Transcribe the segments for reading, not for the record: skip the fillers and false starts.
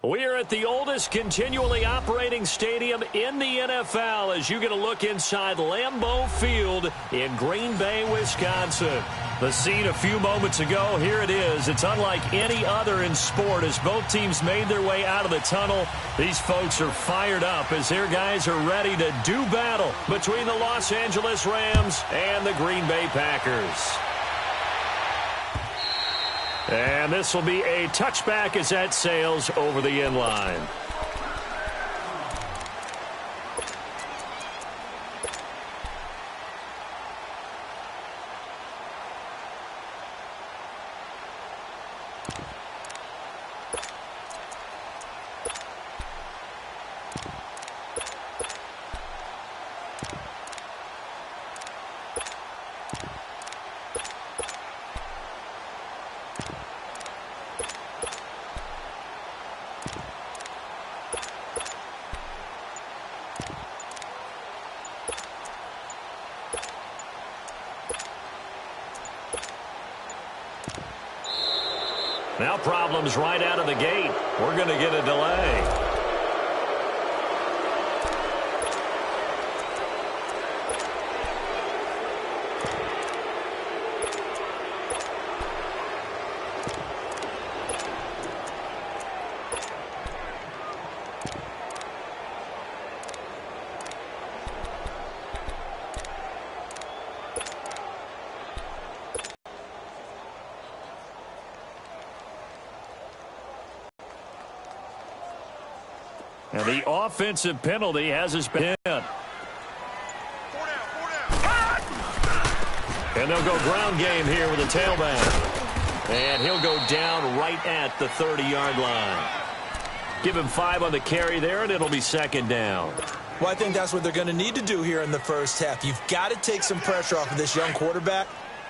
We are at the oldest continually operating stadium in the NFL as you get a look inside Lambeau Field in Green Bay, Wisconsin. The scene a few moments ago, here it is. It's unlike any other in sport as both teams made their way out of the tunnel. These folks are fired up as their guys are ready to do battle between the Los Angeles Rams and the Green Bay Packers. And this will be a touchback as that sails over the end line. Now problems right out of the gate. We're going to get a delay. And the offensive penalty has us pinned. And they'll go ground game here with a tailback. And he'll go down right at the 30-yard line. Give him 5 on the carry there, and it'll be second down. Well, I think that's what they're going to need to do here in the first half. You've got to take some pressure off of this young quarterback,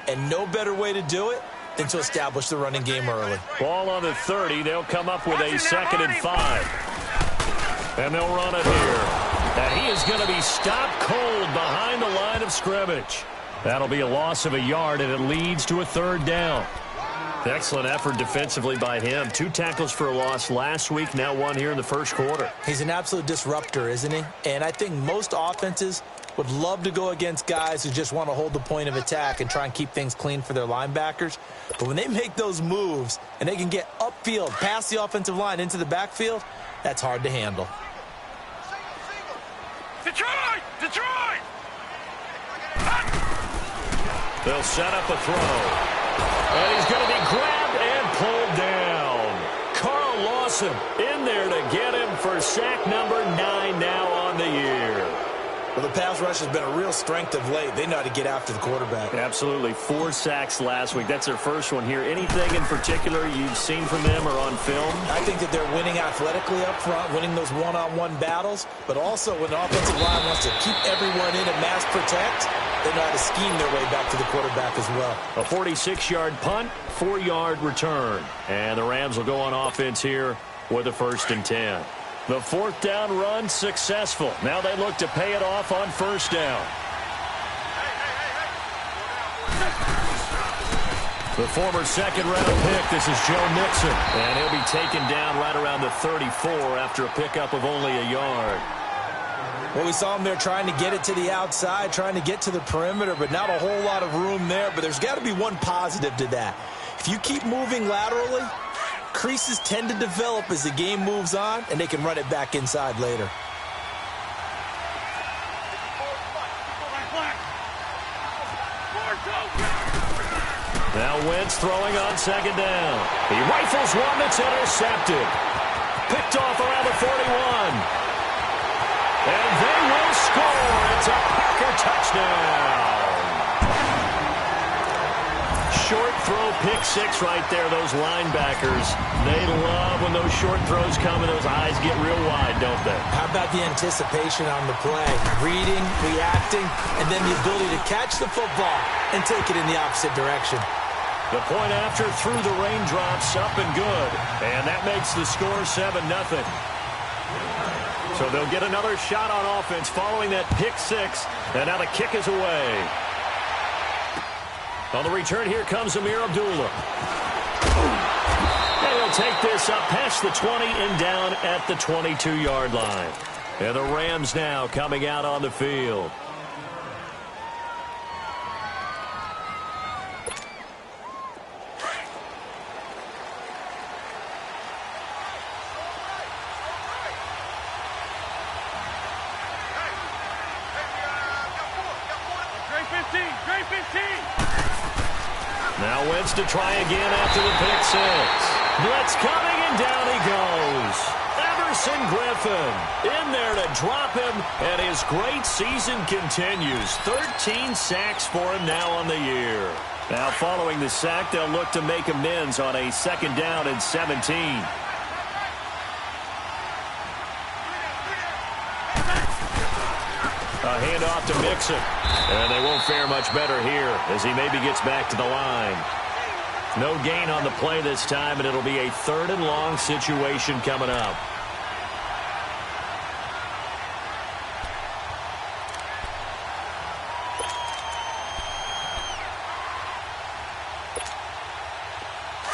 and no better way to do it than to establish the running game early. Ball on the 30. They'll come up with a 2nd and 5. And they'll run it here. And he is going to be stopped cold behind the line of scrimmage. That'll be a loss of a yard, and it leads to a 3rd down. Excellent effort defensively by him. 2 tackles for a loss last week, now 1 here in the first quarter. He's an absolute disruptor, isn't he? And I think most offenses would love to go against guys who just want to hold the point of attack and try and keep things clean for their linebackers. But when they make those moves and they can get upfield, past the offensive line into the backfield, that's hard to handle. Detroit! Detroit! They'll set up a throw. And he's going to be grabbed and pulled down. Carl Lawson in there to get him for sack number 9 now on the year. Well, the pass rush has been a real strength of late. They know how to get after the quarterback. Absolutely. 4 sacks last week. That's their first one here. Anything in particular you've seen from them or on film? I think that they're winning athletically up front, winning those one-on-one battles, but also when the offensive line wants to keep everyone in and mass protect, they know how to scheme their way back to the quarterback as well. A 46-yard punt, 4-yard return. And the Rams will go on offense here with a 1st and 10. The 4th down run successful. Now they look to pay it off on 1st down. The former 2nd-round pick, this is Joe Mixon. And he'll be taken down right around the 34 after a pickup of only a yard. Well, we saw him there trying to get it to the outside, trying to get to the perimeter, but not a whole lot of room there. But there's got to be one positive to that. If you keep moving laterally, creases tend to develop as the game moves on, and they can run it back inside later. Now Wentz throwing on 2nd down. He rifles one that's intercepted. Picked off around the 41. And they will score. It's a Packer touchdown. Short throw, pick 6 right there. Those linebackers, they love when those short throws come and those eyes get real wide, don't they? How about the anticipation on the play? Reading, reacting, and then the ability to catch the football and take it in the opposite direction. The point after through the raindrops, up and good. And that makes the score 7-0. So they'll get another shot on offense following that pick 6. And now the kick is away. On the return, here comes Amir Abdullah. And he'll they'll take this up past the 20 and down at the 22-yard line. And the Rams now coming out on the field. Now Wentz to try again after the pick six. Blitz coming, and down he goes. Everson Griffin in there to drop him, and his great season continues. 13 sacks for him now on the year. Now following the sack, they'll look to make amends on a 2nd down and 17. A handoff to Mixon. And they won't fare much better here as he maybe gets back to the line. No gain on the play this time, and it'll be a 3rd and long situation coming up.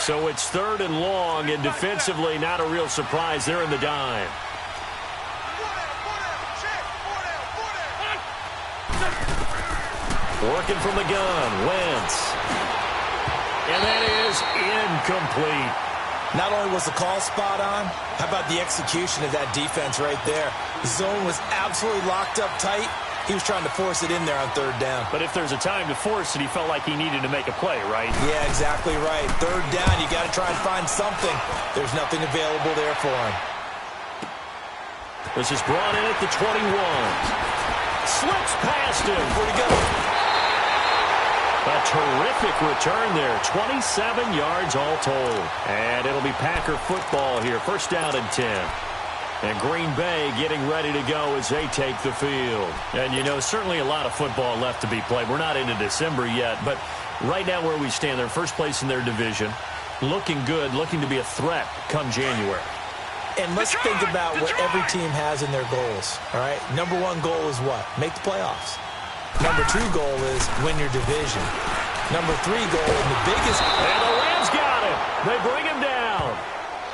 So it's 3rd and long, and defensively not a real surprise. They're in the dime. Working from the gun, Wentz. And that is incomplete. Not only was the call spot on, how about the execution of that defense right there? The zone was absolutely locked up tight. He was trying to force it in there on 3rd down. But if there's a time to force it, he felt like he needed to make a play, right? Yeah, exactly right. 3rd down, you got to try and find something. There's nothing available there for him. This is brought in at the 21. Slips past him. Where'd he go? A terrific return there. 27 yards all told. And it'll be Packer football here. 1st down and 10. And Green Bay getting ready to go as they take the field. And, you know, certainly a lot of football left to be played. We're not into December yet, but right now where we stand, they're first place in their division. Looking good, looking to be a threat come January. And let's think about what every team has in their goals, all right? Number 1 goal is what? Make the playoffs. Number 2 goal is win your division. Number 3 goal, and the biggest... And the Rams got him. They bring him down.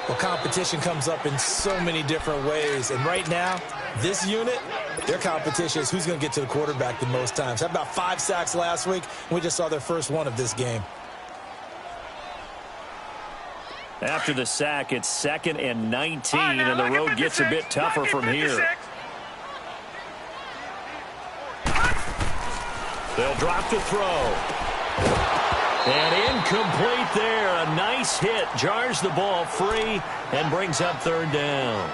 Well, competition comes up in so many different ways. And right now, this unit, their competition is who's going to get to the quarterback the most times. How about 5 sacks last week? We just saw their first one of this game. After the sack, it's 2nd and 19, and the road gets a bit tougher from here. They'll drop to throw. And incomplete there. A nice hit. Jars the ball free and brings up 3rd down.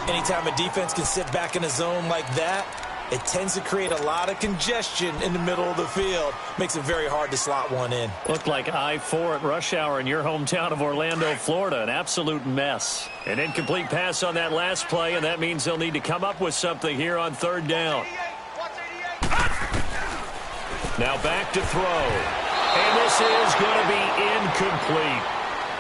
Anytime a defense can sit back in a zone like that, it tends to create a lot of congestion in the middle of the field. Makes it very hard to slot one in. Looked like I-4 at rush hour in your hometown of Orlando, Florida. An absolute mess. An incomplete pass on that last play, and that means they'll need to come up with something here on 3rd down. Now back to throw. And this is going to be incomplete.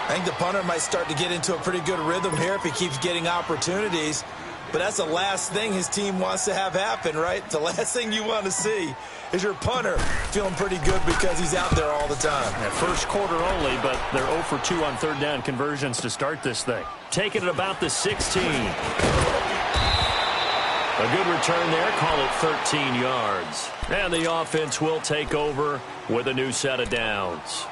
I think the punter might start to get into a pretty good rhythm here if he keeps getting opportunities. But that's the last thing his team wants to have happen, right? The last thing you want to see is your punter feeling pretty good because he's out there all the time. Yeah, first quarter only, but they're 0 for 2 on 3rd down conversions to start this thing. Taking it about the 16. A good return there. Call it 13 yards. And the offense will take over with a new set of downs.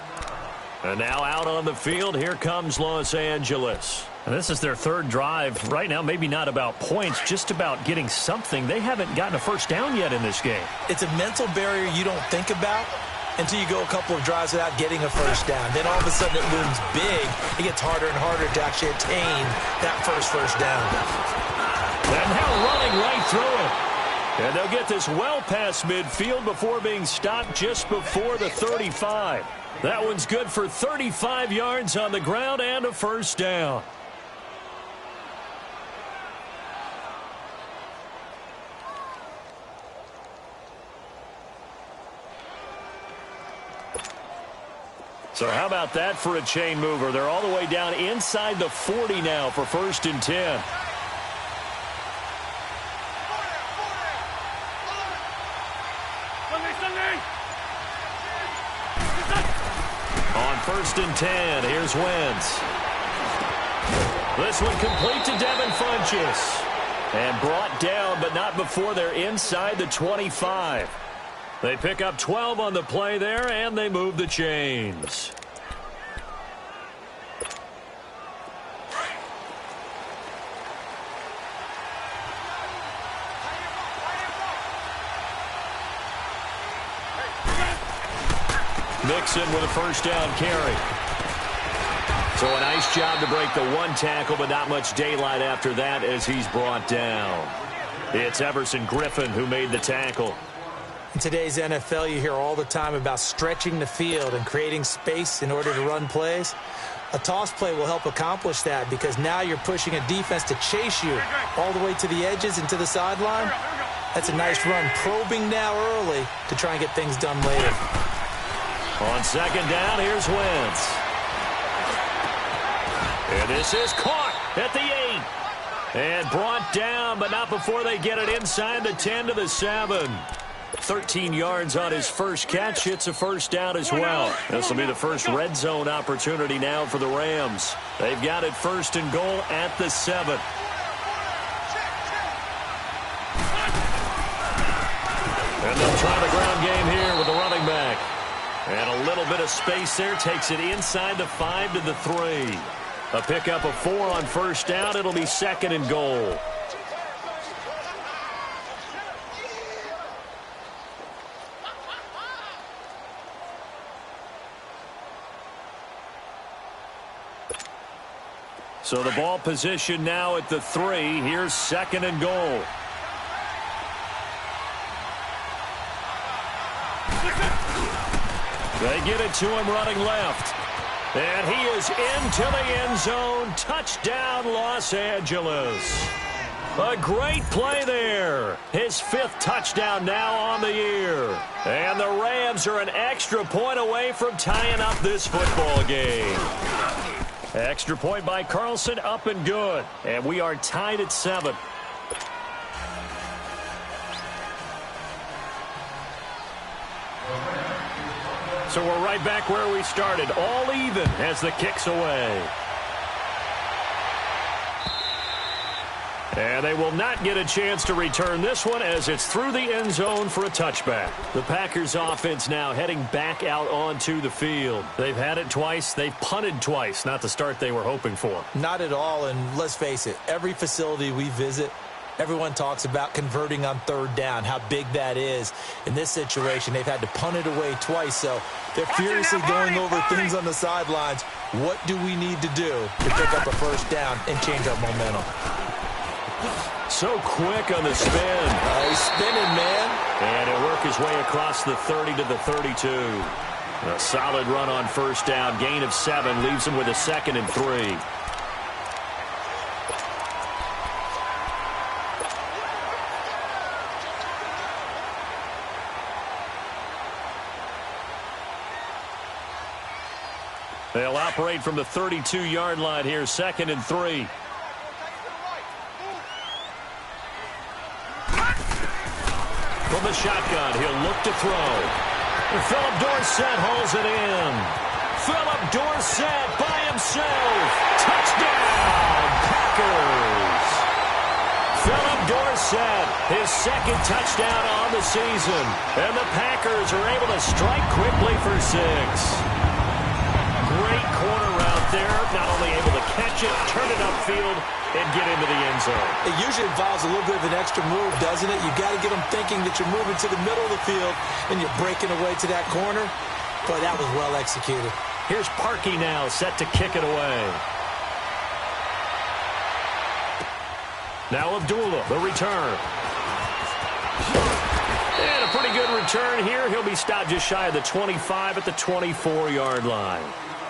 And now out on the field, here comes Los Angeles. And this is their 3rd drive. Right now, maybe not about points, just about getting something. They haven't gotten a first down yet in this game. It's a mental barrier you don't think about until you go a couple of drives without getting a first down. Then all of a sudden it looms big. It gets harder and harder to actually attain that first down. And now running right through it. And they'll get this well past midfield before being stopped just before the 35. That one's good for 35 yards on the ground and a first down. So how about that for a chain mover? They're all the way down inside the 40 now for 1st and 10. On 1st and 10, here's Wentz. This one complete to Devin Funchess. And brought down, but not before they're inside the 25. They pick up 12 on the play there, and they move the chains. Mixon with a first down carry. So a nice job to break the one tackle, but not much daylight after that as he's brought down. It's Everson Griffin who made the tackle. In today's NFL, you hear all the time about stretching the field and creating space in order to run plays. A toss play will help accomplish that because now you're pushing a defense to chase you all the way to the edges and to the sideline. That's a nice run, probing now early to try and get things done later. On second down, here's Wentz. And this is caught at the 8. And brought down, but not before they get it inside the 10 to the 7. 13 yards on his first catch. It's a first down as well. This will be the first red zone opportunity now for the Rams. They've got it first and goal at the 7. And they'll try the ground game here with the running back. And a little bit of space there. Takes it inside the 5 to the 3. A pickup of 4 on first down. It'll be second and goal. So the ball position now at the 3. Here's second and goal. They get it to him running left. And he is into the end zone. Touchdown, Los Angeles. A great play there. His 5th touchdown now on the year. And the Rams are an extra point away from tying up this football game. Extra point by Carlson, up and good. And we are tied at 7. So we're right back where we started, all even as the kick's away. And they will not get a chance to return this one as it's through the end zone for a touchback. The Packers offense now heading back out onto the field. They've had it twice. They've punted twice. Not the start they were hoping for. Not at all, and let's face it, every facility we visit, everyone talks about converting on third down, how big that is. In this situation, they've had to punt it away twice, so they're furiously going over things on the sidelines. What do we need to do to pick up a first down and change our momentum? So quick on the spin. He's spinning, man. And he'll work his way across the 30 to the 32. A solid run on first down. Gain of 7 leaves him with a second and 3. They'll operate from the 32-yard line here, second and 3. From the shotgun, he'll look to throw. And Philip Dorsett holds it in. Philip Dorsett by himself. Touchdown, Packers. Philip Dorsett, his second touchdown on the season. And the Packers are able to strike quickly for 6. Great corner route there. Not only able to catch it, turn it upfield, and get into the end zone. It usually involves a little bit of an extra move, doesn't it? You've got to get them thinking that you're moving to the middle of the field and you're breaking away to that corner. But that was well executed. Here's Parkey now, set to kick it away. Now Abdullah, the return. And a pretty good return here. He'll be stopped just shy of the 25 at the 24-yard line.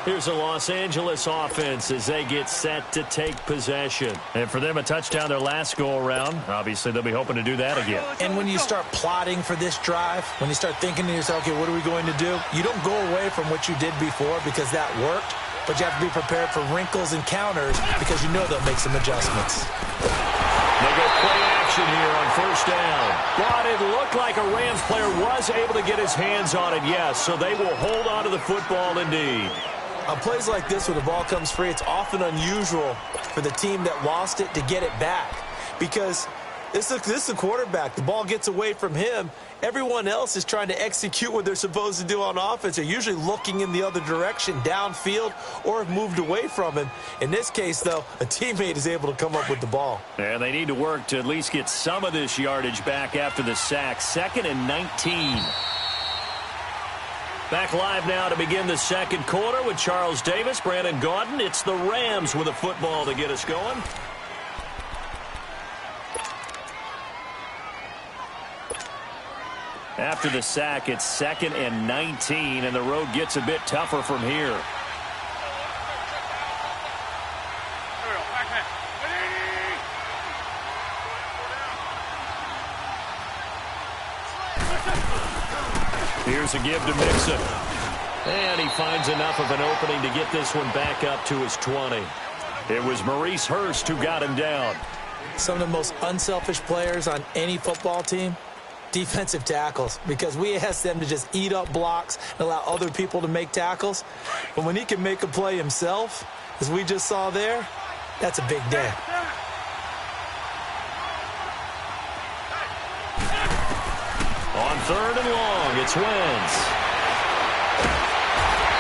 Here's the Los Angeles offense as they get set to take possession. And for them, a touchdown their last go-around. Obviously, they'll be hoping to do that again. And when you start plotting for this drive, when you start thinking to yourself, okay, what are we going to do? You don't go away from what you did before because that worked, but you have to be prepared for wrinkles and counters because you know they'll make some adjustments. They go play action here on first down. But it looked like a Rams player was able to get his hands on it, yes, so they will hold on to the football indeed. On plays like this where the ball comes free, it's often unusual for the team that lost it to get it back because this is the quarterback. The ball gets away from him. Everyone else is trying to execute what they're supposed to do on offense. They're usually looking in the other direction, downfield, or have moved away from him. In this case, though, a teammate is able to come up with the ball. And they need to work to at least get some of this yardage back after the sack. 2nd and 19. Back live now to begin the second quarter with Charles Davis, Brandon Gaudin. It's the Rams with a football to get us going. After the sack, it's 2nd and 19, and the road gets a bit tougher from here. Here's a give to Mixon. And he finds enough of an opening to get this one back up to his 20. It was Maurice Hurst who got him down. Some of the most unselfish players on any football team, defensive tackles, because we ask them to just eat up blocks and allow other people to make tackles. But when he can make a play himself, as we just saw there, that's a big day. On 3rd and long, it's Wentz.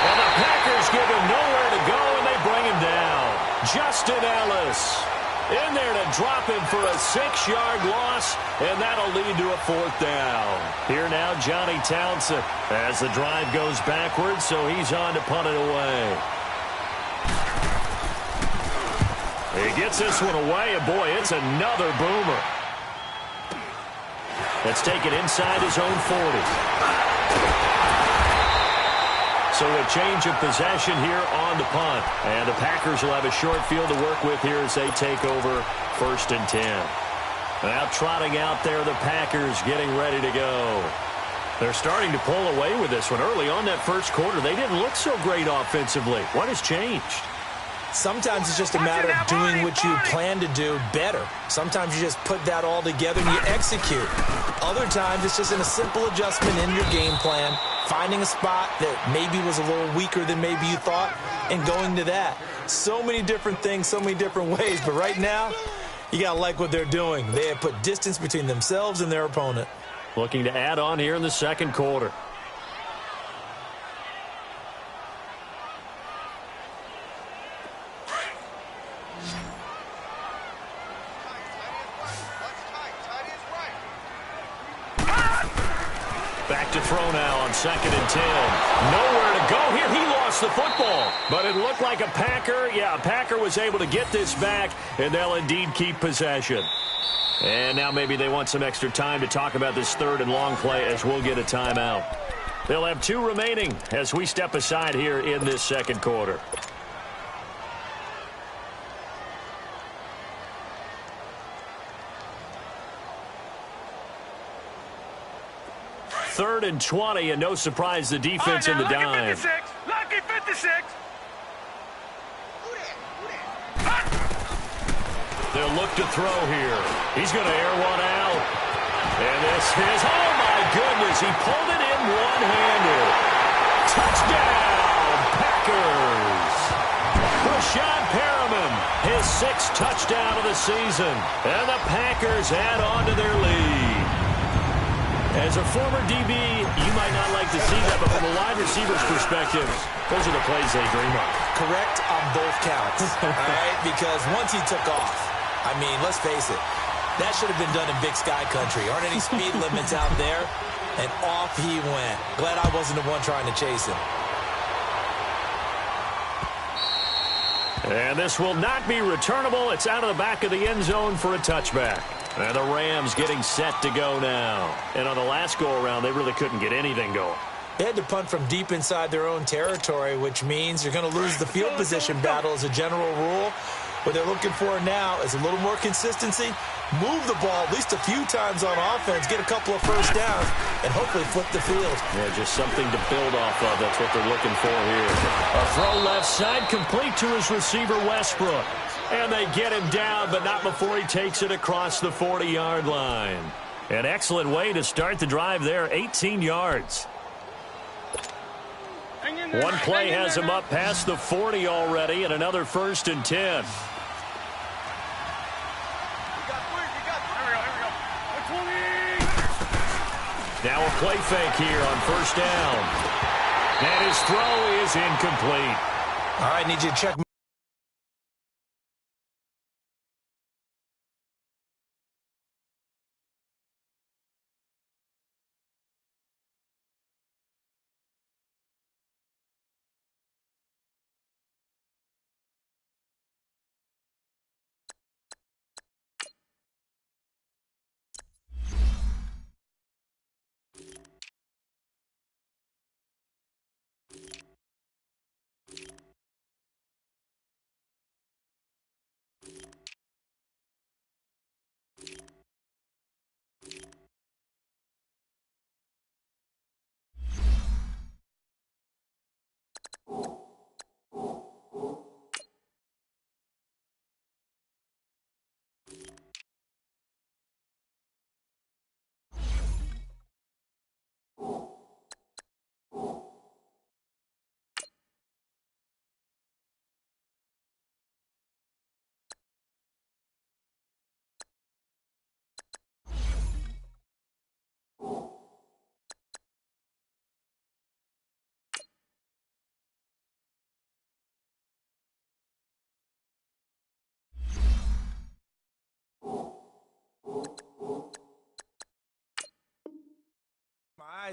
And the Packers give him nowhere to go, and they bring him down. Justin Ellis in there to drop him for a 6-yard loss, and that'll lead to a 4th down. Here now, Johnny Townsend as the drive goes backwards, so he's on to punt it away. He gets this one away, and boy, it's another boomer. Let's take it inside his own 40. So a change of possession here on the punt. And the Packers will have a short field to work with here as they take over 1st and 10. Now trotting out there, the Packers getting ready to go. They're starting to pull away with this one. Early on that first quarter, they didn't look so great offensively. What has changed? Sometimes it's just a matter of doing what you plan to do better. Sometimes you just put that all together and you execute. Other times it's just in a simple adjustment in your game plan, finding a spot that maybe was a little weaker than maybe you thought, and going to that. So many different things, so many different ways, but right now, you got to like what they're doing. They have put distance between themselves and their opponent. Looking to add on here in the second quarter. Back to throw now on 2nd and 10. Nowhere to go here. He lost the football. But it looked like a Packer. Yeah, a Packer was able to get this back, and they'll indeed keep possession. And now maybe they want some extra time to talk about this 3rd and long play as we'll get a timeout. They'll have 2 remaining as we step aside here in this second quarter. Third and 20, and no surprise, the defense in the dime. Lucky 56. They'll look to throw here. He's going to air one out. And this is, oh my goodness, he pulled it in one-handed. Touchdown, Packers. Rashad Perriman, his 6th touchdown of the season. And the Packers add on to their lead. As a former DB, you might not like to see that, but from a wide receiver's perspective, those are the plays they dream of. Correct on both counts, all right? Because once he took off, I mean, let's face it, that should have been done in Big Sky Country. Aren't any speed limits out there? And off he went. Glad I wasn't the one trying to chase him. And this will not be returnable. It's out of the back of the end zone for a touchback. And the Rams getting set to go now. And on the last go-around, they really couldn't get anything going. They had to punt from deep inside their own territory, which means you're going to lose the field position battle as a general rule. What they're looking for now is a little more consistency, move the ball at least a few times on offense, get a couple of first downs, and hopefully flip the field. Yeah, just something to build off of. That's what they're looking for here. A throw left side complete to his receiver, Westbrook. And they get him down, but not before he takes it across the 40-yard line. An excellent way to start the drive there, 18 yards. Hang One play has him up past the 40 already, and another 1st and 10. Now a play fake here on 1st down. And his throw is incomplete. All right, need you to check.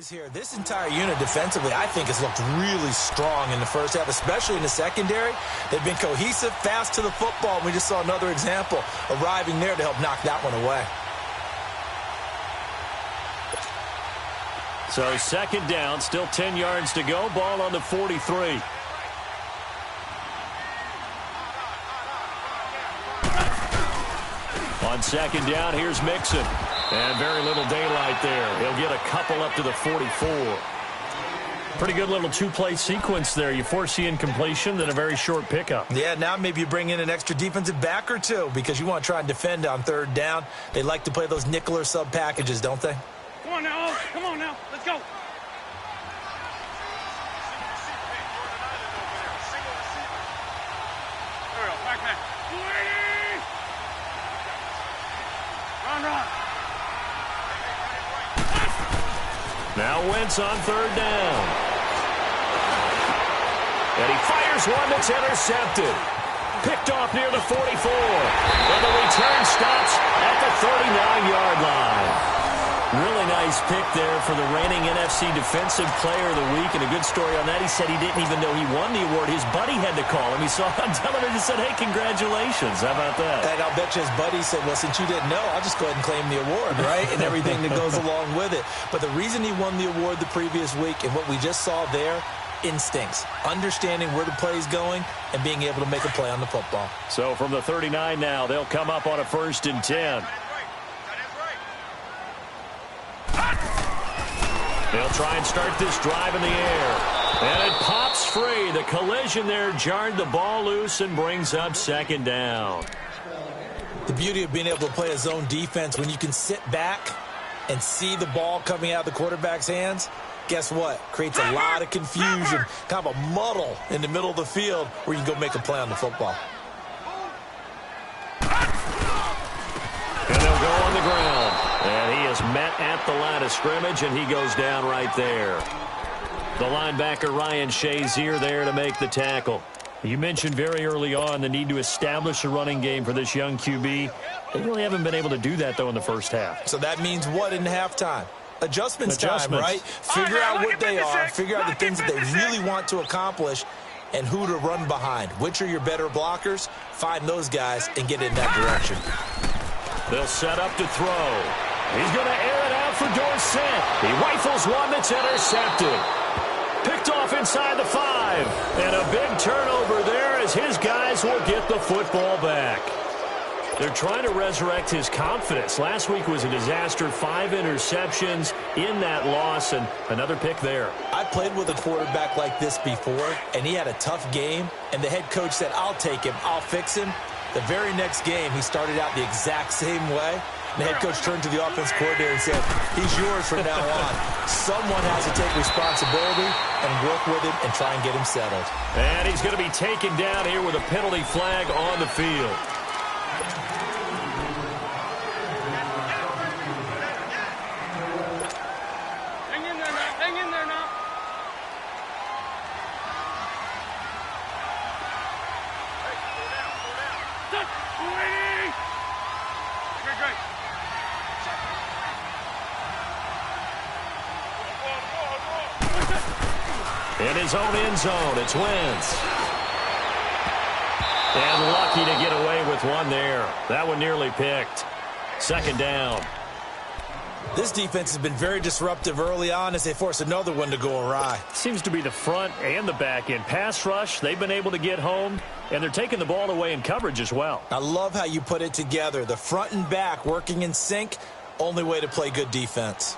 Here. This entire unit defensively, I think, has looked really strong in the first half, especially in the secondary. They've been cohesive, fast to the football, and we just saw another example arriving there to help knock that one away. So 2nd down, still 10 yards to go, ball on the 43. On 2nd down, here's Mixon. And very little daylight there. He'll get a couple up to the 44. Pretty good little 2-play sequence there. You force the incompletion, then a very short pickup. Yeah, now maybe you bring in an extra defensive back or two because you want to try and defend on 3rd down. They like to play those nickel or sub packages, don't they? Come on now. Come on now. Let's go. Run. Now Wentz on 3rd down. And he fires one that's intercepted. Picked off near the 44. And the return stops at the 39-yard line. Really nice pick there for the reigning NFC Defensive Player of the Week. And a good story on that. He said he didn't even know he won the award. His buddy had to call him. He saw it on television and said, hey, congratulations. How about that? And I'll bet you his buddy said, well, since you didn't know, I'll just go ahead and claim the award, right? And everything that goes along with it. But the reason he won the award the previous week and what we just saw there, instincts, understanding where the play is going and being able to make a play on the football. So from the 39 now, they'll come up on a 1st and 10. They'll try and start this drive in the air. And it pops free. The collision there jarred the ball loose and brings up 2nd down. The beauty of being able to play a zone defense when you can sit back and see the ball coming out of the quarterback's hands, guess what? Creates a lot of confusion, kind of a muddle in the middle of the field where you can go make a play on the football. And they'll go on the ground. And he is met at the line of scrimmage, and he goes down right there. The linebacker, Ryan Shazier, there to make the tackle. You mentioned very early on the need to establish a running game for this young QB. They really haven't been able to do that, though, in the first half. So that means what in halftime? Adjustments time, right? Figure out what they are, figure out the things that they really want to accomplish, and who to run behind. Which are your better blockers? Find those guys and get in that direction. They'll set up to throw. He's going to air it out for Dorsett. He rifles one that's intercepted. Picked off inside the 5. And a big turnover there as his guys will get the football back. They're trying to resurrect his confidence. Last week was a disaster. 5 interceptions in that loss, and another pick there. I played with a quarterback like this before, and he had a tough game, and the head coach said, I'll take him, I'll fix him. The very next game, he started out the exact same way, The head coach turned to the offense coordinator and said, he's yours from now on. Someone has to take responsibility and work with him and try and get him settled. And he's going to be taken down here with a penalty flag on the field. Hang in there now. Hang in there now. Stop. Waiting. Great. In his own end zone, it's Wentz. And lucky to get away with one there. That one nearly picked. Second down. This defense has been very disruptive early on as they force another one to go awry. Seems to be the front and the back end. Pass rush, they've been able to get home, and they're taking the ball away in coverage as well. I love how you put it together. The front and back working in sync, only way to play good defense.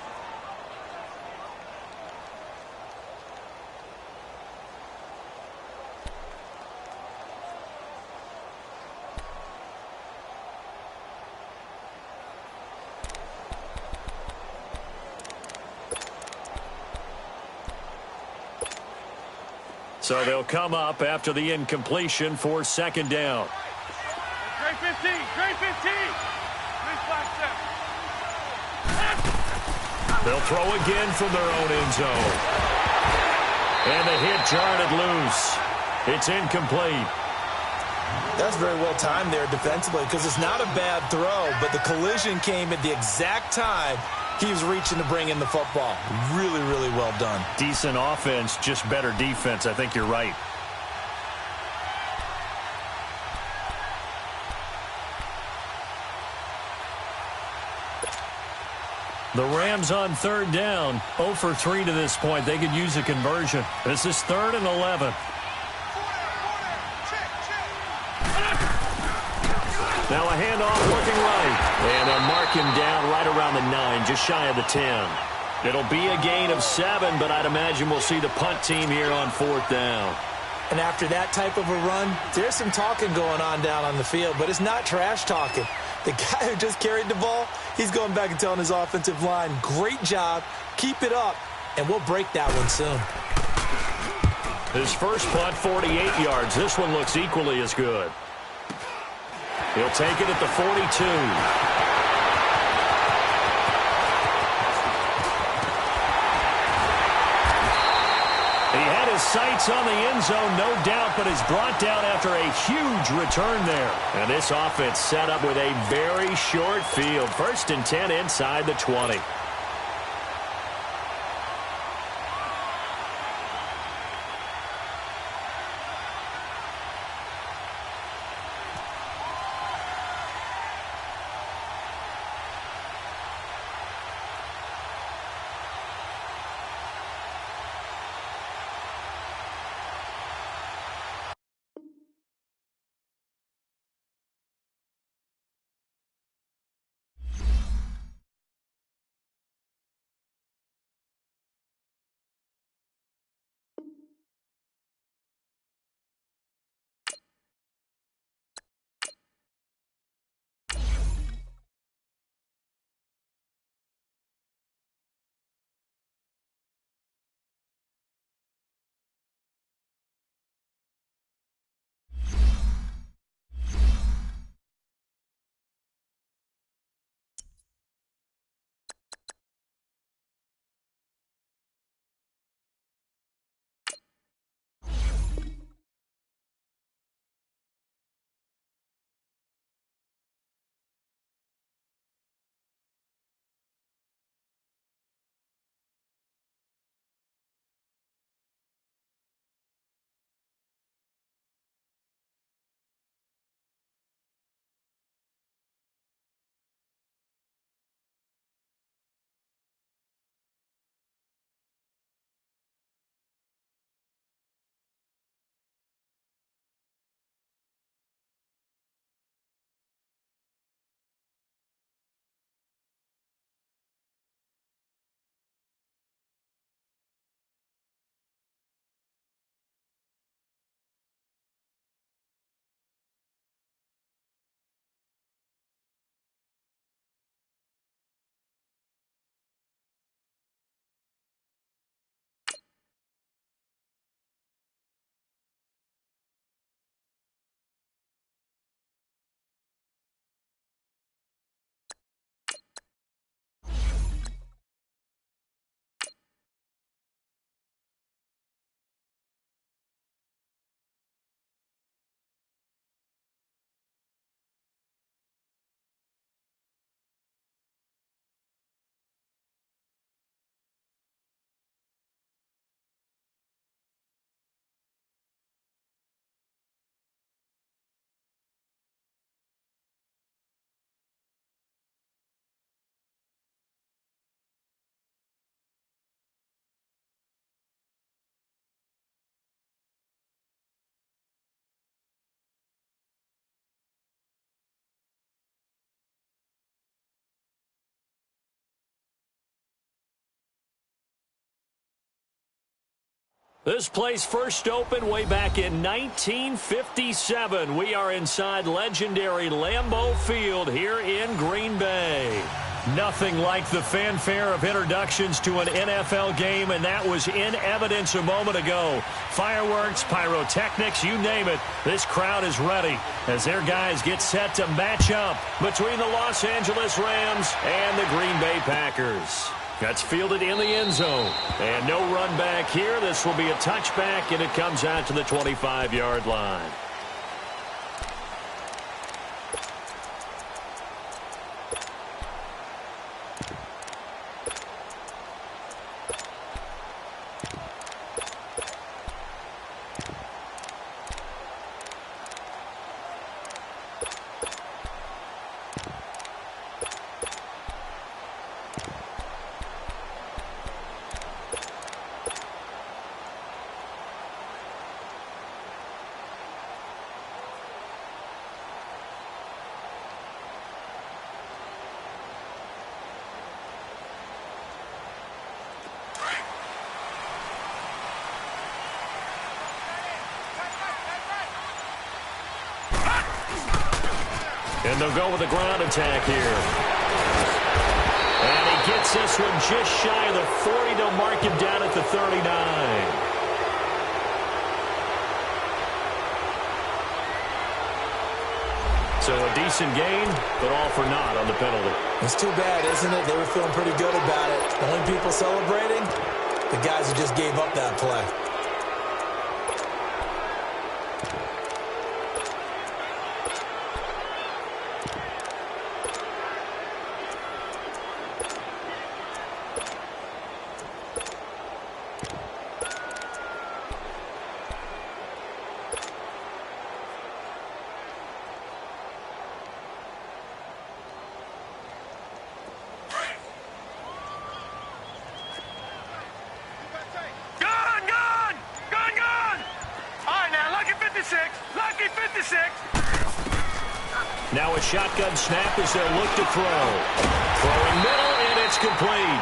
So they'll come up after the incompletion for second down. Great 15. Great 15. Great flag set. They'll throw again from their own end zone. And the hit jarred it loose. It's incomplete. That's very well timed there defensively because it's not a bad throw, but the collision came at the exact time he was reaching to bring in the football. Really, really well done. Decent offense, just better defense. I think you're right. The Rams on third down, 0 for 3 to this point. They could use a conversion. This is 3rd and 11. Now a handoff looking right. And they'll mark him down right around the 9, just shy of the 10. It'll be a gain of 7, but I'd imagine we'll see the punt team here on 4th down. And after that type of a run, there's some talking going on down on the field, but it's not trash talking. The guy who just carried the ball, he's going back and telling his offensive line, great job, keep it up, and we'll break that one soon. His first punt, 48 yards. This one looks equally as good. He'll take it at the 42. He had his sights on the end zone, no doubt, but is brought down after a huge return there. And this offense set up with a very short field. 1st and 10 inside the 20. This place first opened way back in 1957. We are inside legendary Lambeau Field here in Green Bay. Nothing like the fanfare of introductions to an NFL game, and that was in evidence a moment ago. Fireworks, pyrotechnics, you name it. This crowd is ready as their guys get set to match up between the Los Angeles Rams and the Green Bay Packers. That's fielded in the end zone. And no run back here. This will be a touchback, and it comes out to the 25-yard line. And they'll go with a ground attack here. And he gets this one just shy of the 40. They'll mark him down at the 39. So a decent gain, but all for naught on the penalty. It's too bad, isn't it? They were feeling pretty good about it. The only people celebrating, the guys who just gave up that play. Now a shotgun snap as they'll look to throw. Throwing middle, and it's complete.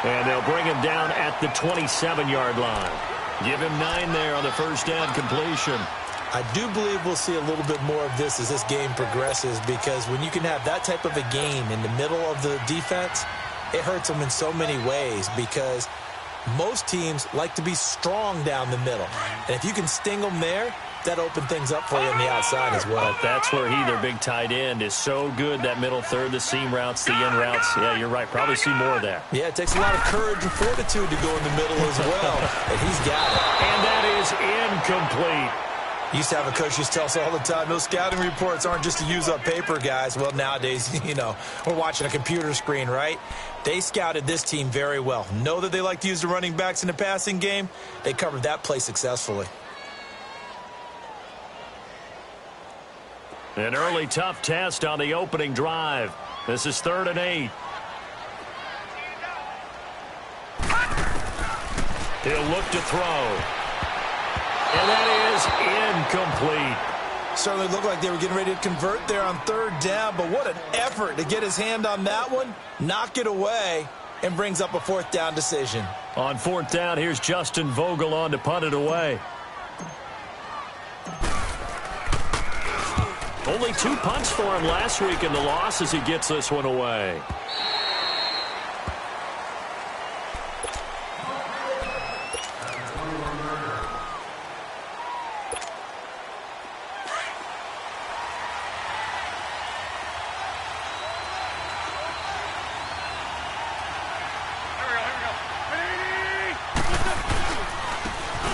And they'll bring him down at the 27-yard line. Give him 9 there on the first down completion. I do believe we'll see a little bit more of this as this game progresses, because when you can have that type of a game in the middle of the defense, it hurts them in so many ways, because most teams like to be strong down the middle. And if you can sting them there, that opened things up for you on the outside as well. But that's where their big tight end, is so good, that middle third, the seam routes, the in routes. Yeah, you're right. Probably see more of that. Yeah, it takes a lot of courage and fortitude to go in the middle as well. And he's got it. And that is incomplete. Used to have a coach who used to tell us all the time, those scouting reports aren't just to use up paper, guys. Well, nowadays, we're watching a computer screen, right? They scouted this team very well. Know that they like to use the running backs in the passing game. They covered that play successfully. An early tough test on the opening drive. This is 3rd and 8. He'll look to throw. And that is incomplete. Certainly looked like they were getting ready to convert there on 3rd down, but what an effort to get his hand on that one, knock it away, and brings up a 4th down decision. On 4th down, here's Justin Vogel on to punt it away. Only 2 punts for him last week in the loss as he gets this one away.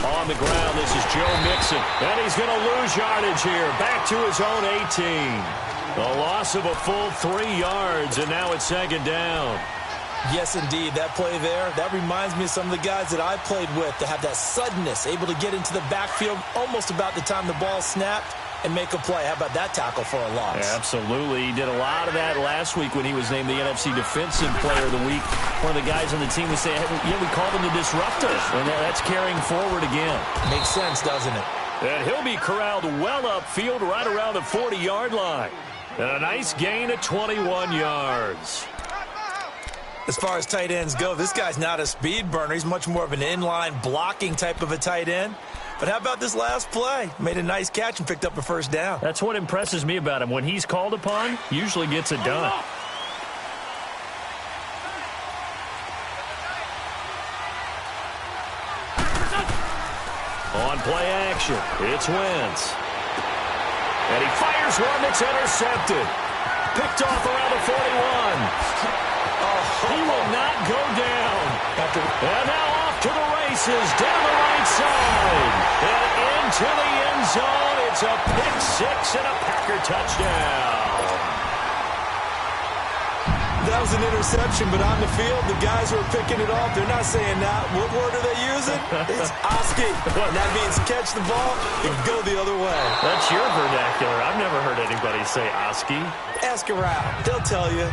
On the ground, this is Joe Mixon. And he's going to lose yardage here. Back to his own 18. A loss of a full 3 yards, and now it's 2nd down. Yes, indeed. That play there, that reminds me of some of the guys that I played with to have that suddenness, able to get into the backfield almost about the time the ball snapped and make a play. How about that tackle for a loss? Yeah, absolutely. He did a lot of that last week when he was named the NFC Defensive Player of the Week. One of the guys on the team would say, yeah, we called him the disruptor. And that's carrying forward again. Makes sense, doesn't it? And he'll be corralled well upfield right around the 40-yard line. And a nice gain of 21 yards. As far as tight ends go, this guy's not a speed burner. He's much more of an inline blocking type of a tight end. But how about this last play? Made a nice catch and picked up a first down. That's what impresses me about him. When he's called upon, usually gets it done. On play action, it's Wentz. And he fires one that's intercepted. Picked off around the 41. He will not go down. And now off to the races, down the right side. And into the end zone. It's a pick six and a Packer touchdown. That was an interception, but on the field, the guys who are picking it off, they're not saying that. What word are they using? It's Oski. And that means catch the ball and go the other way. That's your vernacular. I've never heard anybody say Oski. Ask around. They'll tell you.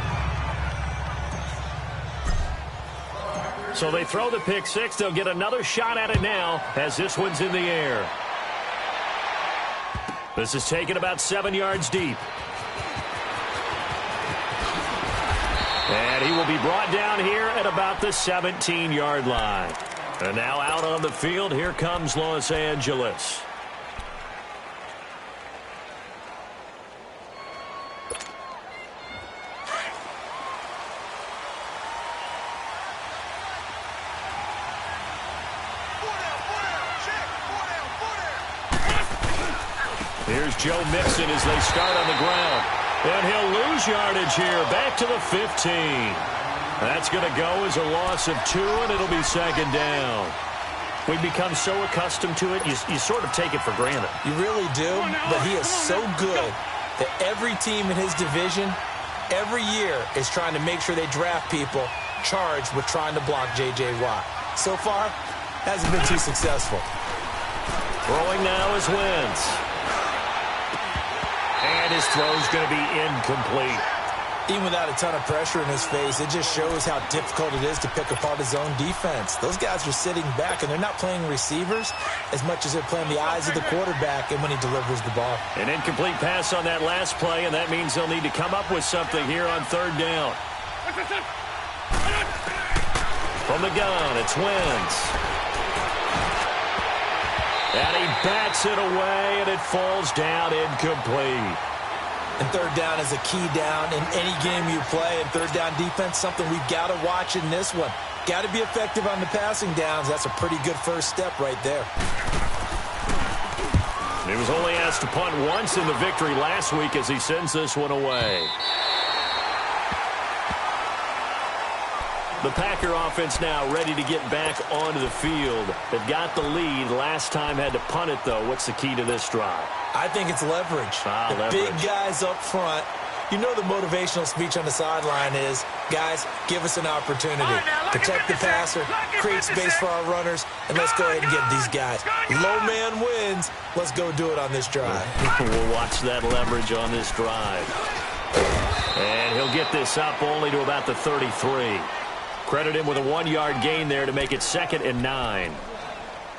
So they throw the pick six. They'll get another shot at it now as this one's in the air. This is taken about 7 yards deep. And he will be brought down here at about the 17-yard line. And now out on the field, here comes Los Angeles. Here's Joe Mixon as they start on the ground. And he'll lose yardage here, back to the 15. That's going to go as a loss of 2, and it'll be second down. We've become so accustomed to it, you sort of take it for granted. You really do, but he is so good that every team in his division, every year, is trying to make sure they draft people charged with trying to block J.J. Watt. So far, hasn't been too successful. Throwing now is Wentz. And his throw's going to be incomplete. Even without a ton of pressure in his face, it just shows how difficult it is to pick apart his own defense. Those guys are sitting back, and they're not playing receivers as much as they're playing the eyes of the quarterback and when he delivers the ball. An incomplete pass on that last play, and that means they'll need to come up with something here on third down. From the gun, it's Wentz. And he bats it away, and it falls down incomplete. And third down is a key down in any game you play. And third down defense, something we've got to watch in this one. Got to be effective on the passing downs. That's a pretty good first step right there. He was only asked to punt once in the victory last week as he sends this one away. The Packer offense now ready to get back onto the field. They've got the lead. Last time had to punt it, though. What's the key to this drive? I think it's leverage. The big guys up front. You know the motivational speech on the sideline is, guys, give us an opportunity. Protect the passer, create space for our runners, and let's go ahead and get these guys. Low man wins. Let's go do it on this drive. We'll watch that leverage on this drive. And he'll get this up only to about the 33. Credit him with a 1-yard gain there to make it 2nd and 9.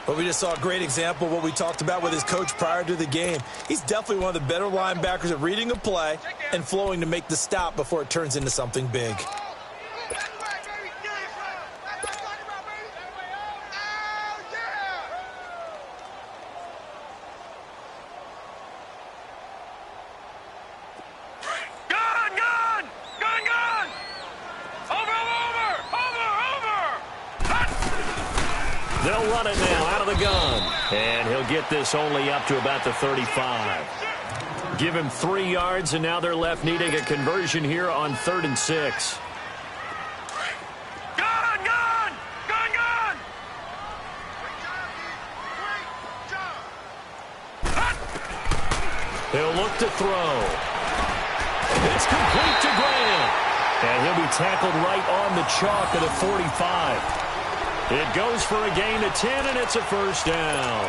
Well, we just saw a great example of what we talked about with his coach prior to the game. He's definitely one of the better linebackers at reading a play and flowing to make the stop before it turns into something big. They'll run it now out of the gun. And he'll get this only up to about the 35. Give him 3 yards, and now they're left needing a conversion here on 3rd and 6. Gun! He'll look to throw. It's complete to Grant. And he'll be tackled right on the chalk of the 45. It goes for a gain of 10, and it's a first down.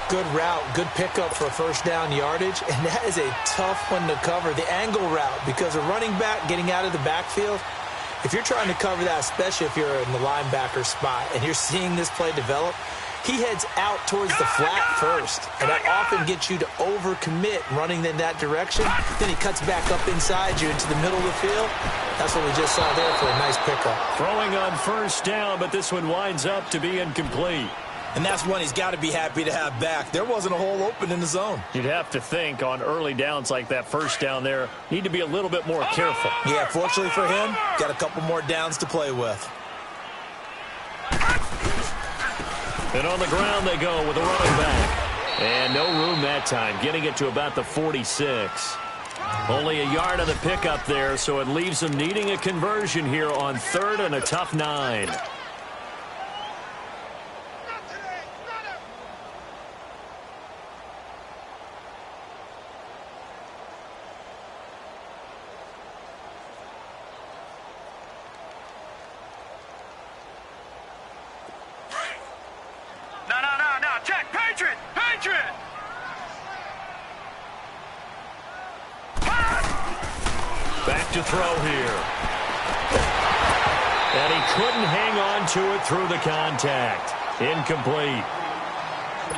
Good route, good pickup for first down yardage, and that is a tough one to cover, the angle route, because a running back getting out of the backfield, if you're trying to cover that, especially if you're in the linebacker spot and you're seeing this play develop, he heads out towards the flat first, and that often gets you to overcommit running in that direction. Then he cuts back up inside you into the middle of the field. That's what we just saw there for a nice pickup. Throwing on first down, but this one winds up to be incomplete. And that's one he's got to be happy to have back. There wasn't a hole open in the zone. You'd have to think on early downs like that first down there, need to be a little bit more careful. Yeah, fortunately for him, got a couple more downs to play with. And on the ground they go with a running back. And no room that time, getting it to about the 46. Only a yard on the pickup there, so it leaves them needing a conversion here on 3rd and a tough 9. No, check, Patriot! Back to throw here. And he couldn't hang on to it through the contact. Incomplete.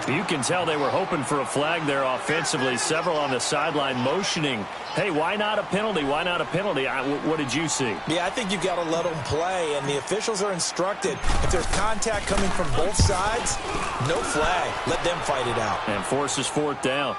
You can tell they were hoping for a flag there offensively. Several on the sideline motioning, hey, why not a penalty? Why not a penalty? What did you see? Yeah, I think you've got to let them play, and the officials are instructed. If there's contact coming from both sides, no flag. Let them fight it out. And forces 4th down.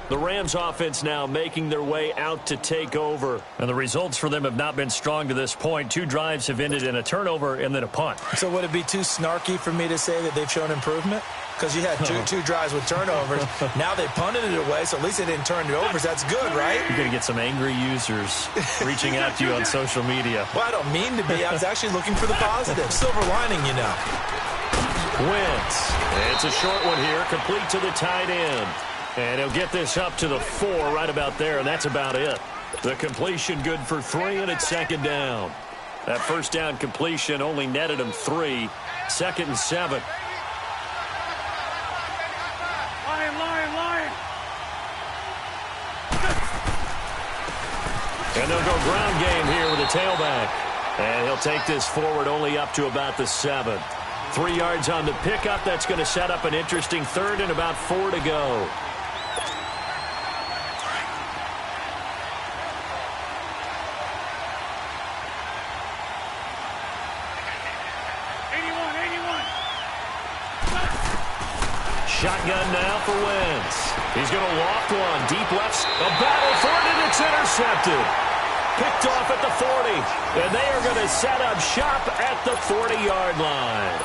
The Rams offense now making their way out to take over. And the results for them have not been strong to this point. 2 drives have ended in a turnover and then a punt. So would it be too snarky for me to say that they've shown improvement? Because you had two drives with turnovers. Now they punted it away, so at least they didn't turn it over. So that's good, right? You're going to get some angry users reaching out to you on social media. Well, I don't mean to be. I was actually looking for the positive. Silver lining, you know. Wentz. It's a short one here, complete to the tight end. And he'll get this up to the 4 right about there, and that's about it. The completion good for 3, and it's 2nd down. That first down completion only netted him 3. 2nd and 7. Lion. And they'll go ground game here with a tailback. And he'll take this forward only up to about the 7. 3 yards on the pickup. That's going to set up an interesting 3rd and about 4 to go. Shotgun now for Wentz. He's going to loft one. Deep left. A battle for it, and it's intercepted. Picked off at the 40. And they are going to set up shop at the 40-yard line.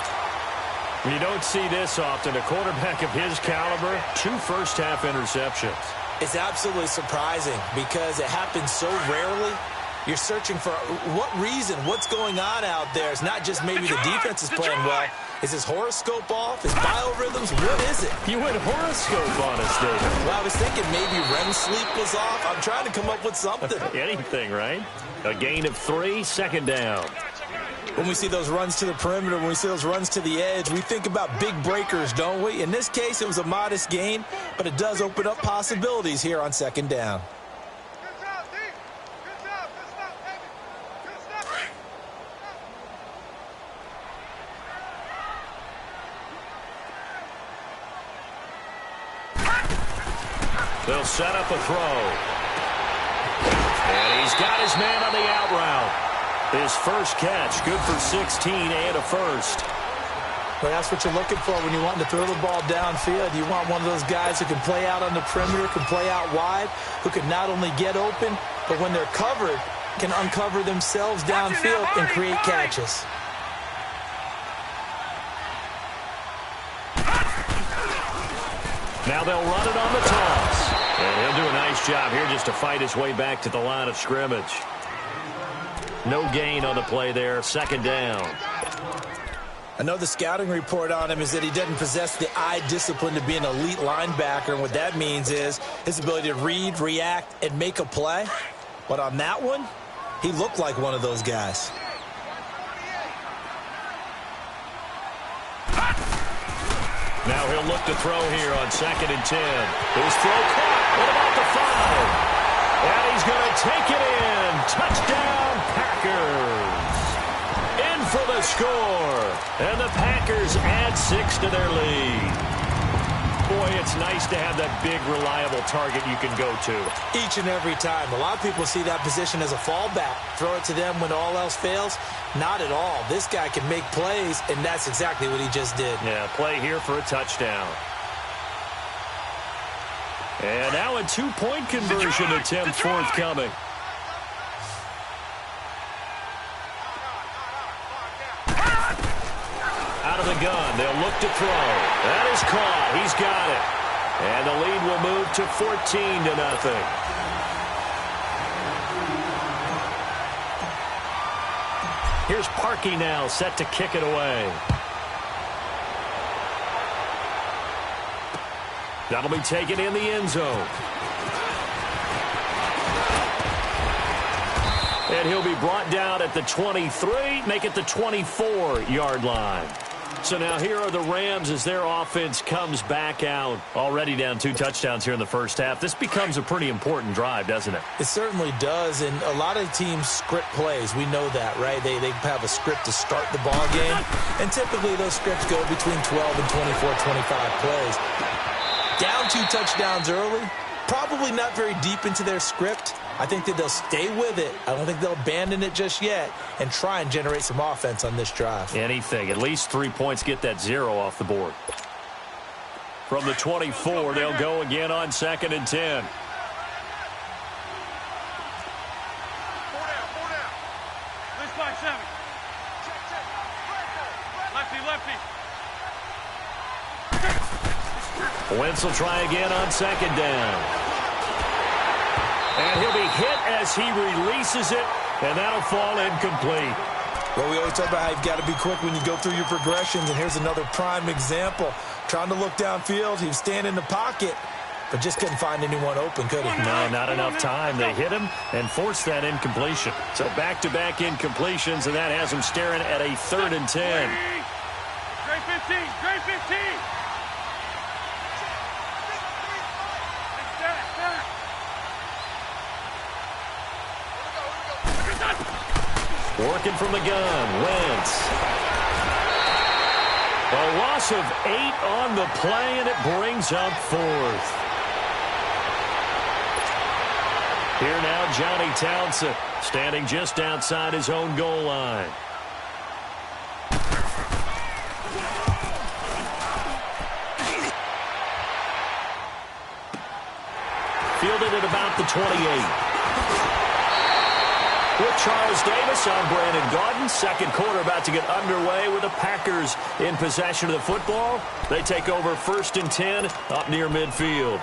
You don't see this often. A quarterback of his caliber, 2 first-half interceptions. It's absolutely surprising because it happens so rarely. You're searching for what reason, what's going on out there. It's not just maybe the defense is playing well. Is his horoscope off? His biorhythms? What is it? You went horoscope on us, David. Well, I was thinking maybe REM sleep was off. I'm trying to come up with something. Anything, right? A gain of 3, 2nd down. When we see those runs to the perimeter, when we see those runs to the edge, we think about big breakers, don't we? In this case, it was a modest gain, but it does open up possibilities here on 2nd down. They'll set up a throw. And he's got his man on the out route. His first catch, good for 16 and a first. Well, that's what you're looking for when you want to throw the ball downfield. You want one of those guys who can play out on the perimeter, can play out wide, who can not only get open, but when they're covered, can uncover themselves downfield and create catches. Now they'll run it on the toss. And he'll do a nice job here just to fight his way back to the line of scrimmage. No gain on the play there, 2nd down. I know the scouting report on him is that he doesn't possess the eye discipline to be an elite linebacker. And what that means is his ability to read, react, and make a play. But on that one, he looked like one of those guys. Now he'll look to throw here on 2nd and 10. His throw caught. What about the 5? And he's going to take it in. Touchdown, Packers. In for the score. And the Packers add 6 to their lead. Boy, it's nice to have that big, reliable target you can go to. Each and every time. A lot of people see that position as a fallback. Throw it to them when all else fails. Not at all. This guy can make plays, and that's exactly what he just did. Yeah, play here for a touchdown. And now a two-point conversion attempt forthcoming. Out of the gun, they'll look to throw. That is caught. He's got it. And the lead will move to 14-0. Here's Parkey now, set to kick it away. That'll be taken in the end zone. And he'll be brought down at the 23, make it the 24-yard line. So now here are the Rams as their offense comes back out. Already down 2 touchdowns here in the first half. This becomes a pretty important drive, doesn't it? It certainly does, and a lot of teams script plays. We know that, right? They have a script to start the ball game, and typically those scripts go between 12 and 24, 25 plays. Down 2 touchdowns early, probably not very deep into their script. I think that they'll stay with it. I don't think they'll abandon it just yet and try and generate some offense on this drive. Anything. At least 3 points, get that 0 off the board. From the 24, they'll go again on 2nd and 10. 4 down, 4 down. This by 7. Lefty, lefty. Wentz will try again on 2nd down. And he'll be hit as he releases it, and that'll fall incomplete. Well, we always talk about how you've got to be quick when you go through your progressions, and here's another prime example. Trying to look downfield, he was standing in the pocket, but just couldn't find anyone open, could he? No, not enough time. They hit him and forced that incompletion. So back-to-back incompletions, and that has him staring at a 3rd and 10. Grade 15, grade 15. Working from the gun, Wentz. A loss of 8 on the play, and it brings up 4th. Here now, Johnny Townsend, standing just outside his own goal line. Fielded at about the 28. With Charles Davis, I'm Brandon Gaudin. Second quarter about to get underway with the Packers in possession of the football. They take over 1st and 10 up near midfield.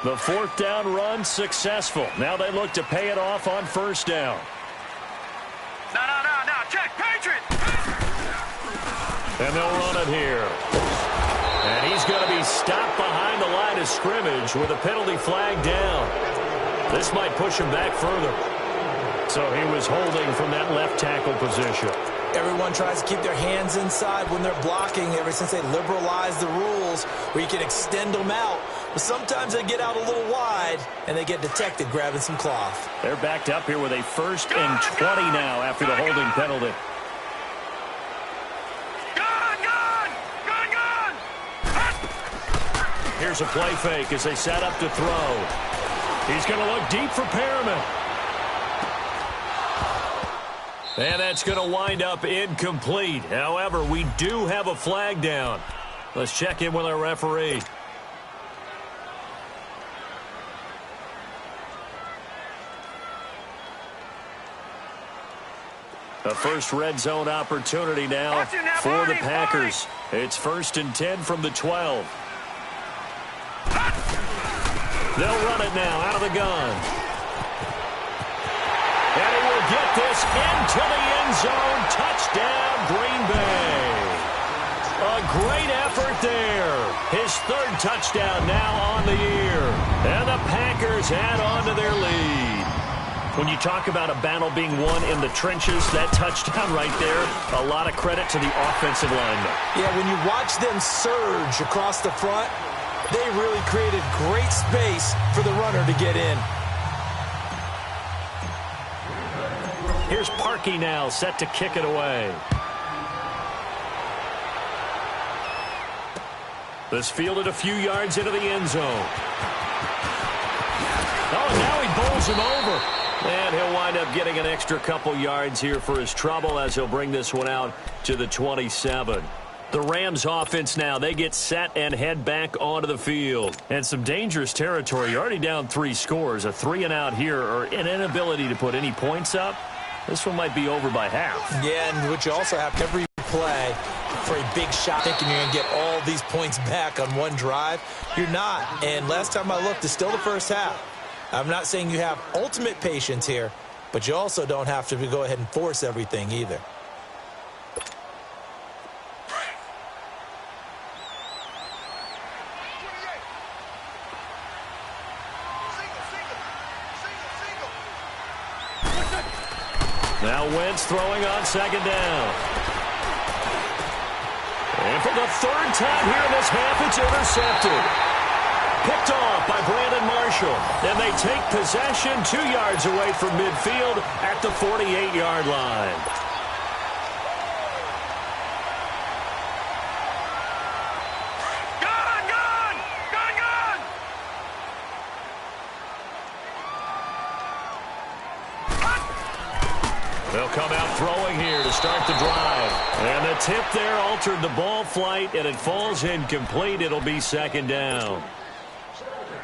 The 4th down run successful. Now they look to pay it off on 1st down. No, check, Patriot! And they'll run it here. And he's going to be stopped behind the line of scrimmage with a penalty flag down. This might push him back further. So he was holding from that left tackle position. Everyone tries to keep their hands inside when they're blocking ever since they liberalized the rules where you can extend them out. But sometimes they get out a little wide and they get detected grabbing some cloth. They're backed up here with a 1st and 20 now after the holding penalty. Here's a play fake as they set up to throw. He's going to look deep for Perriman. And that's going to wind up incomplete. However, we do have a flag down. Let's check in with our referee. A first red zone opportunity now for the Packers. It's 1st and 10 from the 12. They'll run it now out of the gun. And he will get this into the end zone. Touchdown, Green Bay. A great effort there. His 3rd touchdown now on the year. And the Packers add on to their lead. When you talk about a battle being won in the trenches, that touchdown right there, a lot of credit to the offensive linemen. Yeah, when you watch them surge across the front, They really created great space for the runner to get in. Here's Parkey now, set to kick it away. This fielded a few yards into the end zone. Oh, and now he bowls him over. And he'll wind up getting an extra couple yards here for his trouble as he'll bring this one out to the 27. The Rams offense now, they get set and head back onto the field. And some dangerous territory. You're already down 3 scores. A 3-and-out here or an inability to put any points up. This one might be over by half. Yeah, and what you also have every play for a big shot, thinking you're going to get all these points back on one drive. You're not. And last time I looked, it's still the first half. I'm not saying you have ultimate patience here, but you also don't have to go ahead and force everything either. Now Wentz throwing on second down. And for the third time here in this half, it's intercepted. Picked off by Brandon Marshall. And they take possession 2 yards away from midfield at the 48-yard line. They'll come out throwing here to start the drive. And the tip there altered the ball flight, and it falls incomplete. It'll be second down.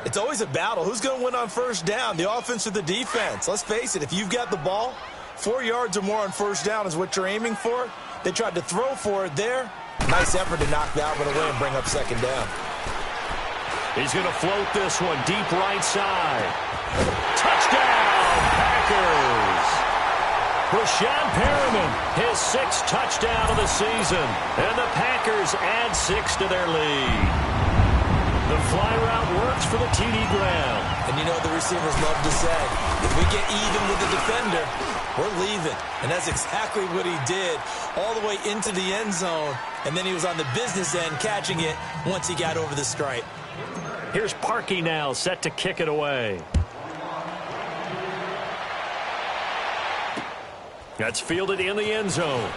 It's always a battle. Who's going to win on first down, the offense or the defense? Let's face it, if you've got the ball, 4 yards or more on first down is what you're aiming for. They tried to throw for it there. Nice effort to knock that one away and bring up second down. He's going to float this one deep right side. Touchdown, Packers! Rashawn Perriman, his 6th touchdown of the season. And the Packers add 6 to their lead. The fly route works for the TD ground. And you know the receivers love to say, if we get even with the defender, we're leaving. And that's exactly what he did all the way into the end zone. And then he was on the business end catching it once he got over the stripe. Here's Parkey now, set to kick it away. That's fielded in the end zone.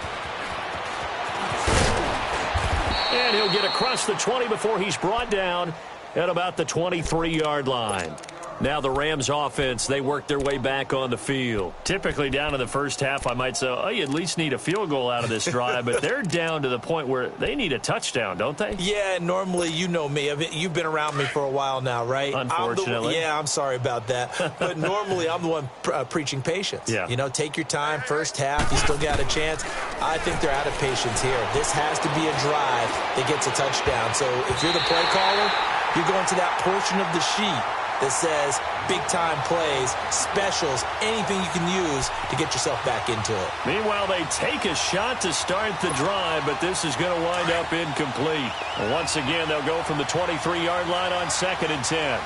And he'll get across the 20 before he's brought down at about the 23-yard line. Now the Rams offense, they work their way back on the field. Typically down in the first half, I might say, oh, you at least need a field goal out of this drive, but they're down to the point where they need a touchdown, don't they? Yeah, normally, you know me. You've been around me for a while now, right? Unfortunately. I'm sorry about that. But normally, I'm the one preaching patience. Yeah. You know, take your time, first half, you still got a chance. I think they're out of patience here. This has to be a drive that gets a touchdown. So if you're the play caller, you're going to that portion of the sheet that says big-time plays, specials, anything you can use to get yourself back into it. Meanwhile, they take a shot to start the drive, but this is going to wind up incomplete. And once again, they'll go from the 23-yard line on 2nd and 10.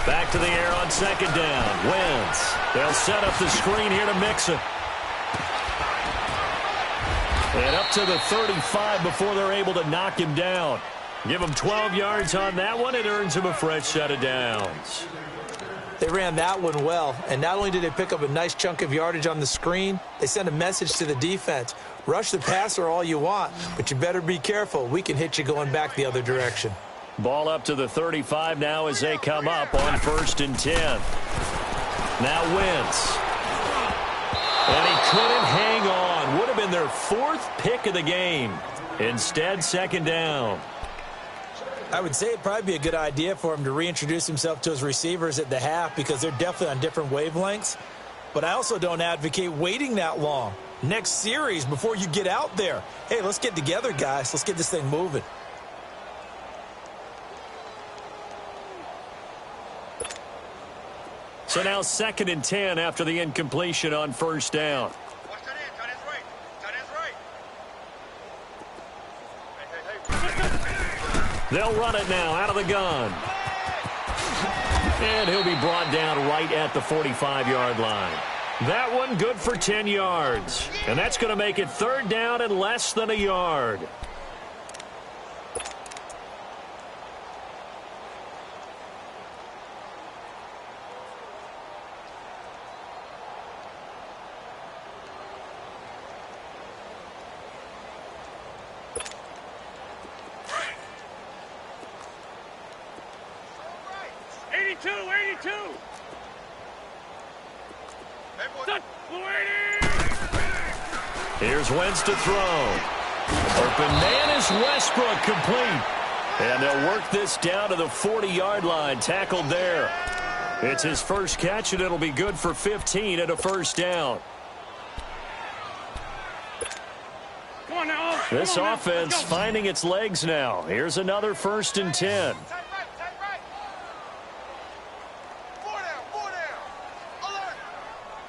Back to the air on 2nd down. Wentz. They'll set up the screen here to Mixon. And up to the 35 before they're able to knock him down. Give him 12 yards on that one. It earns him a fresh set of downs. They ran that one well, and not only did they pick up a nice chunk of yardage on the screen, they sent a message to the defense. Rush the passer all you want, but you better be careful. We can hit you going back the other direction. Ball up to the 35 now as they come up on 1st and 10. Now Wentz. And he couldn't hang on. Would have been their 4th pick of the game. Instead, 2nd down. I would say it'd probably be a good idea for him to reintroduce himself to his receivers at the half because they're definitely on different wavelengths. But I also don't advocate waiting that long. Next series before you get out there. Hey, let's get together, guys. Let's get this thing moving. So now 2nd and 10 after the incompletion on 1st down. They'll run it now out of the gun. And he'll be brought down right at the 45-yard line. That one good for 10 yards. And that's going to make it 3rd down and less than a yard. 82, 82. Here's Wentz to throw. Open man is Westbrook, complete. And they'll work this down to the 40-yard line, tackled there. It's his first catch, and it'll be good for 15 and a first down. Come on now. This offense finding its legs now. Here's another 1st and 10.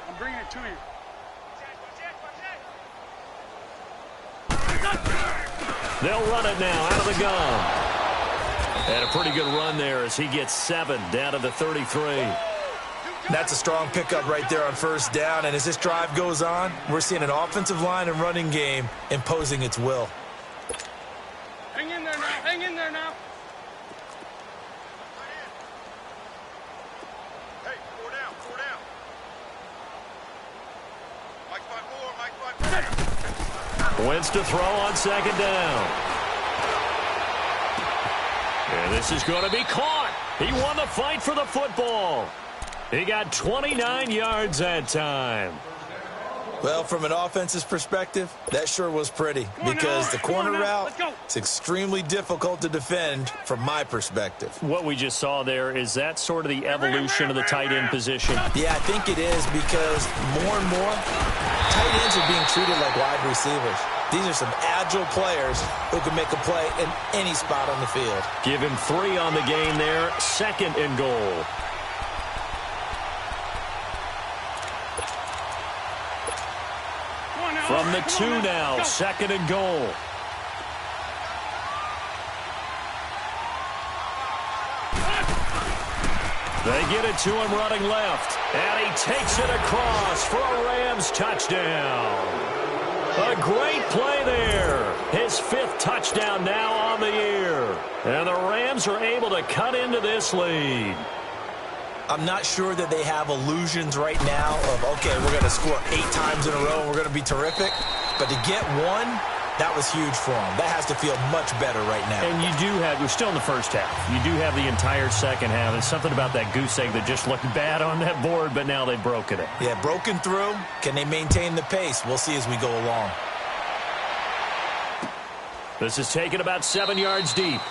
I'm bringing it to you. They'll run it now out of the gun. And a pretty good run there as he gets 7 down to the 33. That's a strong pickup right there on first down. And as this drive goes on, we're seeing an offensive line and running game imposing its will. Hang in there now. Hang in there now. Hey, 4 down, 4 down. Mike 5-4, Mike 5-4. Wentz to throw on 2nd down. And this is going to be caught. He won the fight for the football. He got 29 yards that time. Well, from an offense's perspective, that sure was pretty because the corner route is extremely difficult to defend from my perspective. What we just saw there, is that sort of the evolution of the tight end position? Yeah, I think it is because more and more, tight ends are being treated like wide receivers. These are some agile players who can make a play in any spot on the field. Give him 3 on the game there, 2nd and goal. From the 2 now, 2nd and goal. They get it to him running left. And he takes it across for a Rams touchdown. A great play there. His 5th touchdown now on the year. And the Rams are able to cut into this lead. I'm not sure that they have illusions right now of, okay, we're going to score 8 times in a row and we're going to be terrific. But to get 1, that was huge for them. That has to feel much better right now. And you do have, we're still in the first half. You do have the entire second half. There's something about that goose egg that just looked bad on that board, but now they've broken it. Yeah, broken through. Can they maintain the pace? We'll see as we go along. This is taken about 7 yards deep.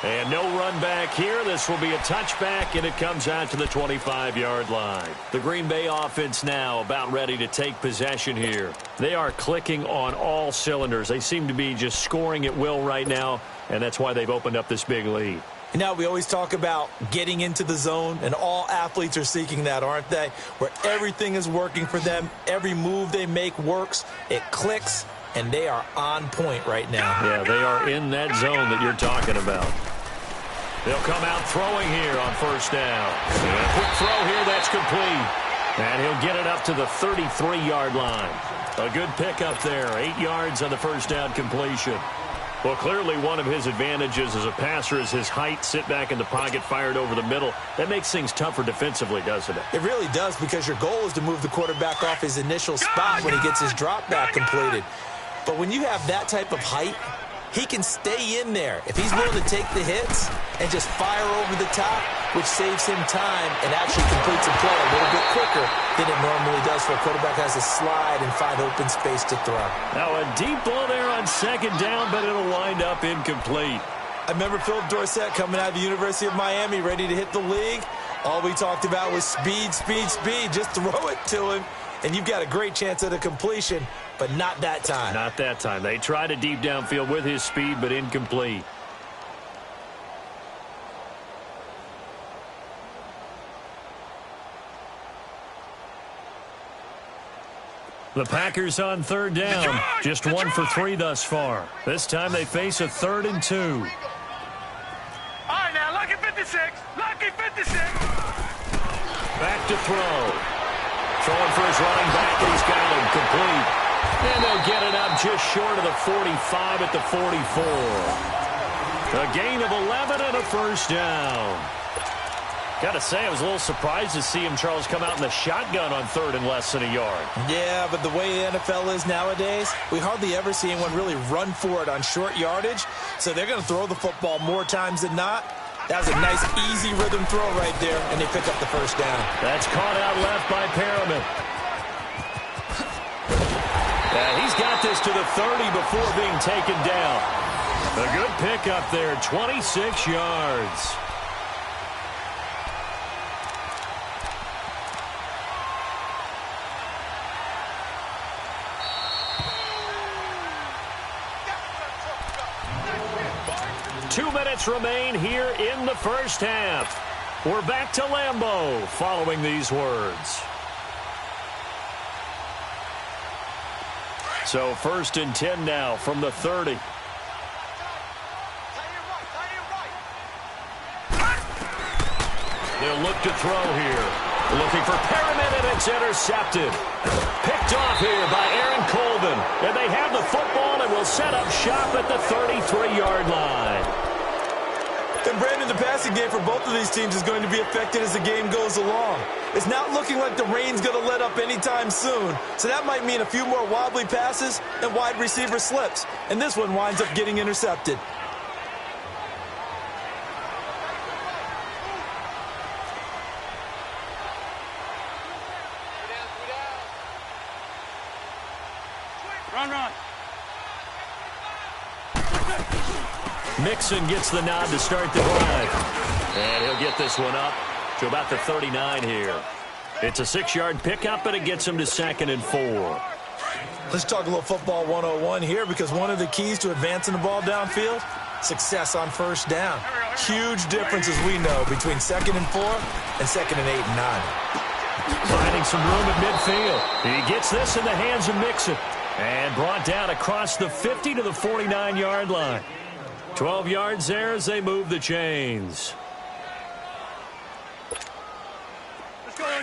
And no run back here. This will be a touchback, and it comes out to the 25-yard line. The Green Bay offense now about ready to take possession here. They are clicking on all cylinders. They seem to be just scoring at will right now, and that's why they've opened up this big lead. Now, we always talk about getting into the zone, and all athletes are seeking that, aren't they? Where everything is working for them. Every move they make works. It clicks, and they are on point right now. Yeah, they are in that zone that you're talking about. They'll come out throwing here on first down. And a quick throw here, that's complete. And he'll get it up to the 33-yard line. A good pickup there, 8 yards on the first down completion. Well, clearly one of his advantages as a passer is his height, sit back in the pocket, fired over the middle. That makes things tougher defensively, doesn't it? It really does, because your goal is to move the quarterback off his initial spot when he gets his drop back completed. But when you have that type of height, he can stay in there if he's willing to take the hits and just fire over the top, which saves him time and actually completes a play a little bit quicker than it normally does for a quarterback who has to slide and find open space to throw. Now a deep ball there on 2nd down, but it'll wind up incomplete. I remember Philip Dorsett coming out of the University of Miami ready to hit the league. All we talked about was speed, speed, speed. Just throw it to him, and you've got a great chance at a completion. But not that time. Not that time. They tried a deep downfield with his speed, but incomplete. The Packers on 3rd down. Just 1 for 3 thus far. This time they face a 3rd and 2. All right, now, lucky 56. Lucky 56. Back to throw. Throwing for his running back, and he's got him complete. And they'll get it up just short of the 45 at the 44. A gain of 11 and a first down. Got to say, I was a little surprised to see him, Charles, come out in the shotgun on 3rd and less than a yard. Yeah, but the way the NFL is nowadays, we hardly ever see anyone really run for it on short yardage. So they're going to throw the football more times than not. That was a nice, easy rhythm throw right there, and they pick up the first down. That's caught out left by Perriman. He's got this to the 30 before being taken down. A good pickup there, 26 yards. Two minutes remain here in the first half. We're back to Lambeau following these words. So 1st and 10 now from the 30. They'll look to throw here. Looking for Perriman, and it's intercepted. Picked off here by Aaron Colvin. And they have the football and will set up shop at the 33-yard line. And Brandon, the passing game for both of these teams is going to be affected as the game goes along. It's not looking like the rain's going to let up anytime soon, so that might mean a few more wobbly passes and wide receiver slips. And this one winds up getting intercepted. Run. Mixon gets the nod to start the drive. And he'll get this one up to about the 39 here. It's a 6-yard pickup, and it gets him to 2nd and 4. Let's talk a little football 101 here, because one of the keys to advancing the ball downfield, success on first down. Huge difference, as we know, between 2nd and 4 and 2nd and 8 and 9. Finding some room at midfield. He gets this in the hands of Mixon. And brought down across the 50 to the 49-yard line. 12 yards there as they move the chains.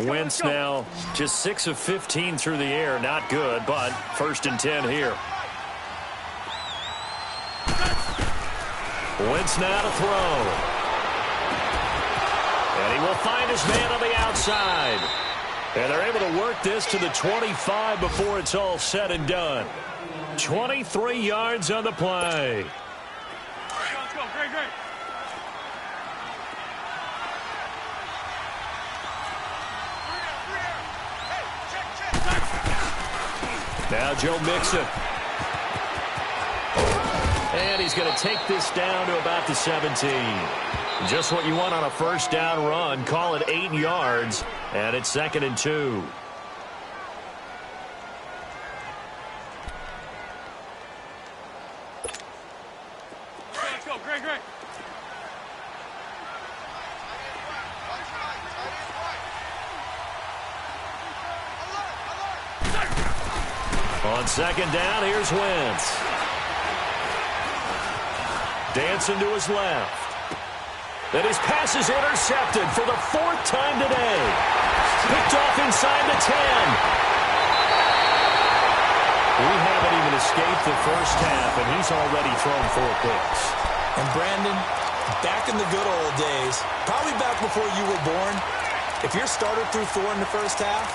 Wentz now just 6 of 15 through the air. Not good, but 1st and 10 here. Wentz now to throw. And he will find his man on the outside. And they're able to work this to the 25 before it's all said and done. 23 yards on the play. Let's go. Great. Now Joe Mixon. And he's going to take this down to about the 17. Just what you want on a first down run. Call it 8 yards. And it's 2nd and 2. Let's go. Great. On 2nd down, here's Wentz. Dancing to his left. And his pass is intercepted for the 4th time today. Picked off inside the 10. We haven't even escaped the first half, and he's already thrown 4 picks. And Brandon, back in the good old days, probably back before you were born, if your starter threw 4 in the first half,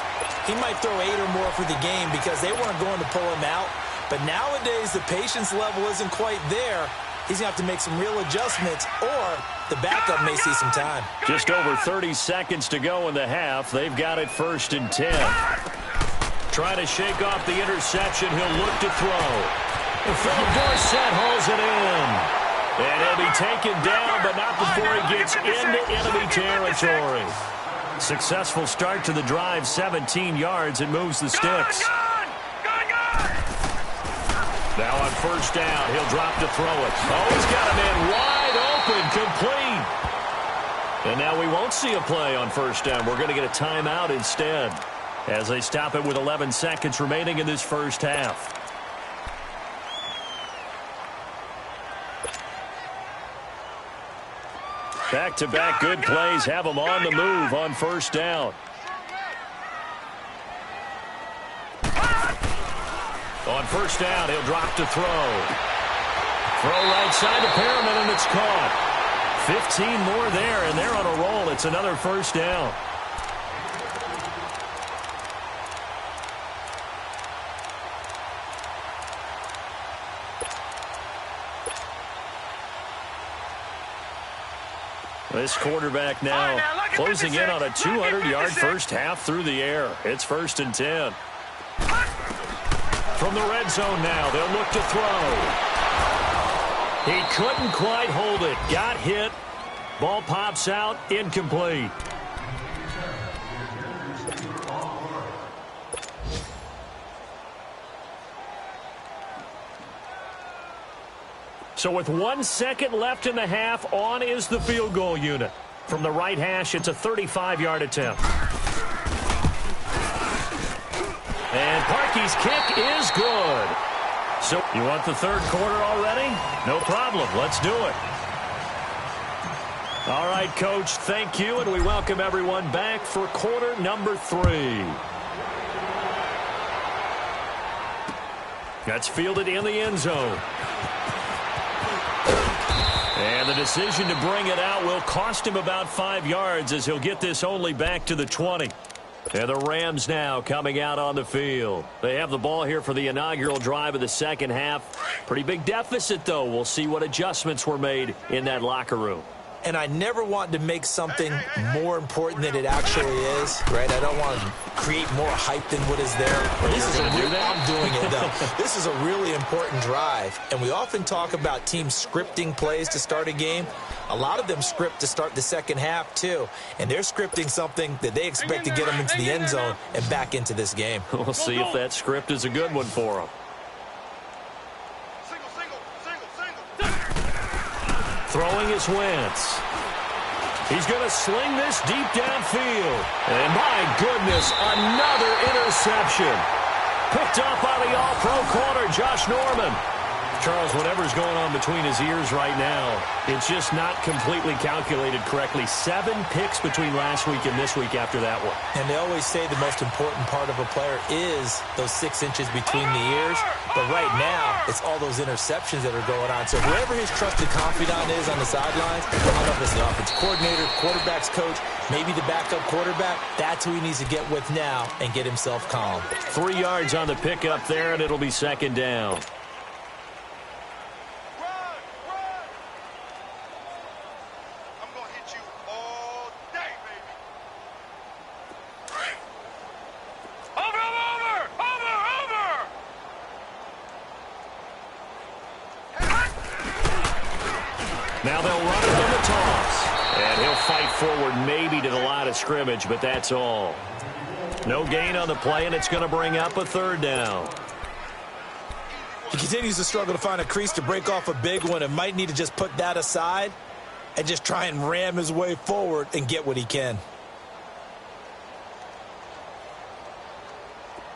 he might throw 8 or more for the game because they weren't going to pull him out. But nowadays, the patience level isn't quite there. He's going to have to make some real adjustments, or the backup may see some time. Just over 30 seconds to go in the half. They've got it 1st and 10. Trying to shake off the interception. He'll look to throw. Philip Dorsett hauls it in. And he'll be taken down, but not before he gets into enemy territory. Successful start to the drive, 17 yards, and moves the sticks. Now on first down, he'll drop to throw it. Oh, he's got him in wide open, complete. And now we won't see a play on first down. We're going to get a timeout instead as they stop it with 11 seconds remaining in this first half. Back-to-back good plays have them on the move on first down. On first down, he'll drop to throw. Throw right side to Perriman, and it's caught. 15 more there, and they're on a roll. It's another first down. This quarterback now closing in on a 200-yard first half through the air. It's 1st and 10. From the red zone now, they'll look to throw. He couldn't quite hold it. Got hit. Ball pops out, incomplete. So with 1 second left in the half, on is the field goal unit. From the right hash, it's a 35-yard attempt. And Parkey's kick is good. So you want the third quarter already? No problem. Let's do it. All right, Coach, thank you, and we welcome everyone back for quarter number 3. That's fielded in the end zone. And the decision to bring it out will cost him about 5 yards as he'll get this only back to the 20. And the Rams now coming out on the field. They have the ball here for the inaugural drive of the second half. Pretty big deficit, though. We'll see what adjustments were made in that locker room. And I never want to make something more important than it actually is, right? I don't want to create more hype than what is there. I'm doing it, though. This is a really important drive, and we often talk about teams scripting plays to start a game. A lot of them script to start the second half, too, and they're scripting something that they expect to get them into the end zone and back into this game. We'll see if that script is a good one for them. Throwing is Wentz. He's going to sling this deep downfield. And my goodness, another interception. Picked up by the all-pro corner, Josh Norman. Charles, whatever's going on between his ears right now, it's just not completely calculated correctly. 7 picks between last week and this week after that one. And they always say the most important part of a player is those 6 inches between the ears. But right now, it's all those interceptions that are going on. So whoever his trusted confidant is on the sidelines, I don't know if it's the offensive coordinator, quarterback's coach, maybe the backup quarterback, that's who he needs to get with now and get himself calm. 3 yards on the pickup there, and it'll be second down. Now they'll run it on the toss. And he'll fight forward maybe to the line of scrimmage, but that's all. No gain on the play, and it's going to bring up a 3rd down. He continues to struggle to find a crease to break off a big one and might need to just put that aside and just try and ram his way forward and get what he can.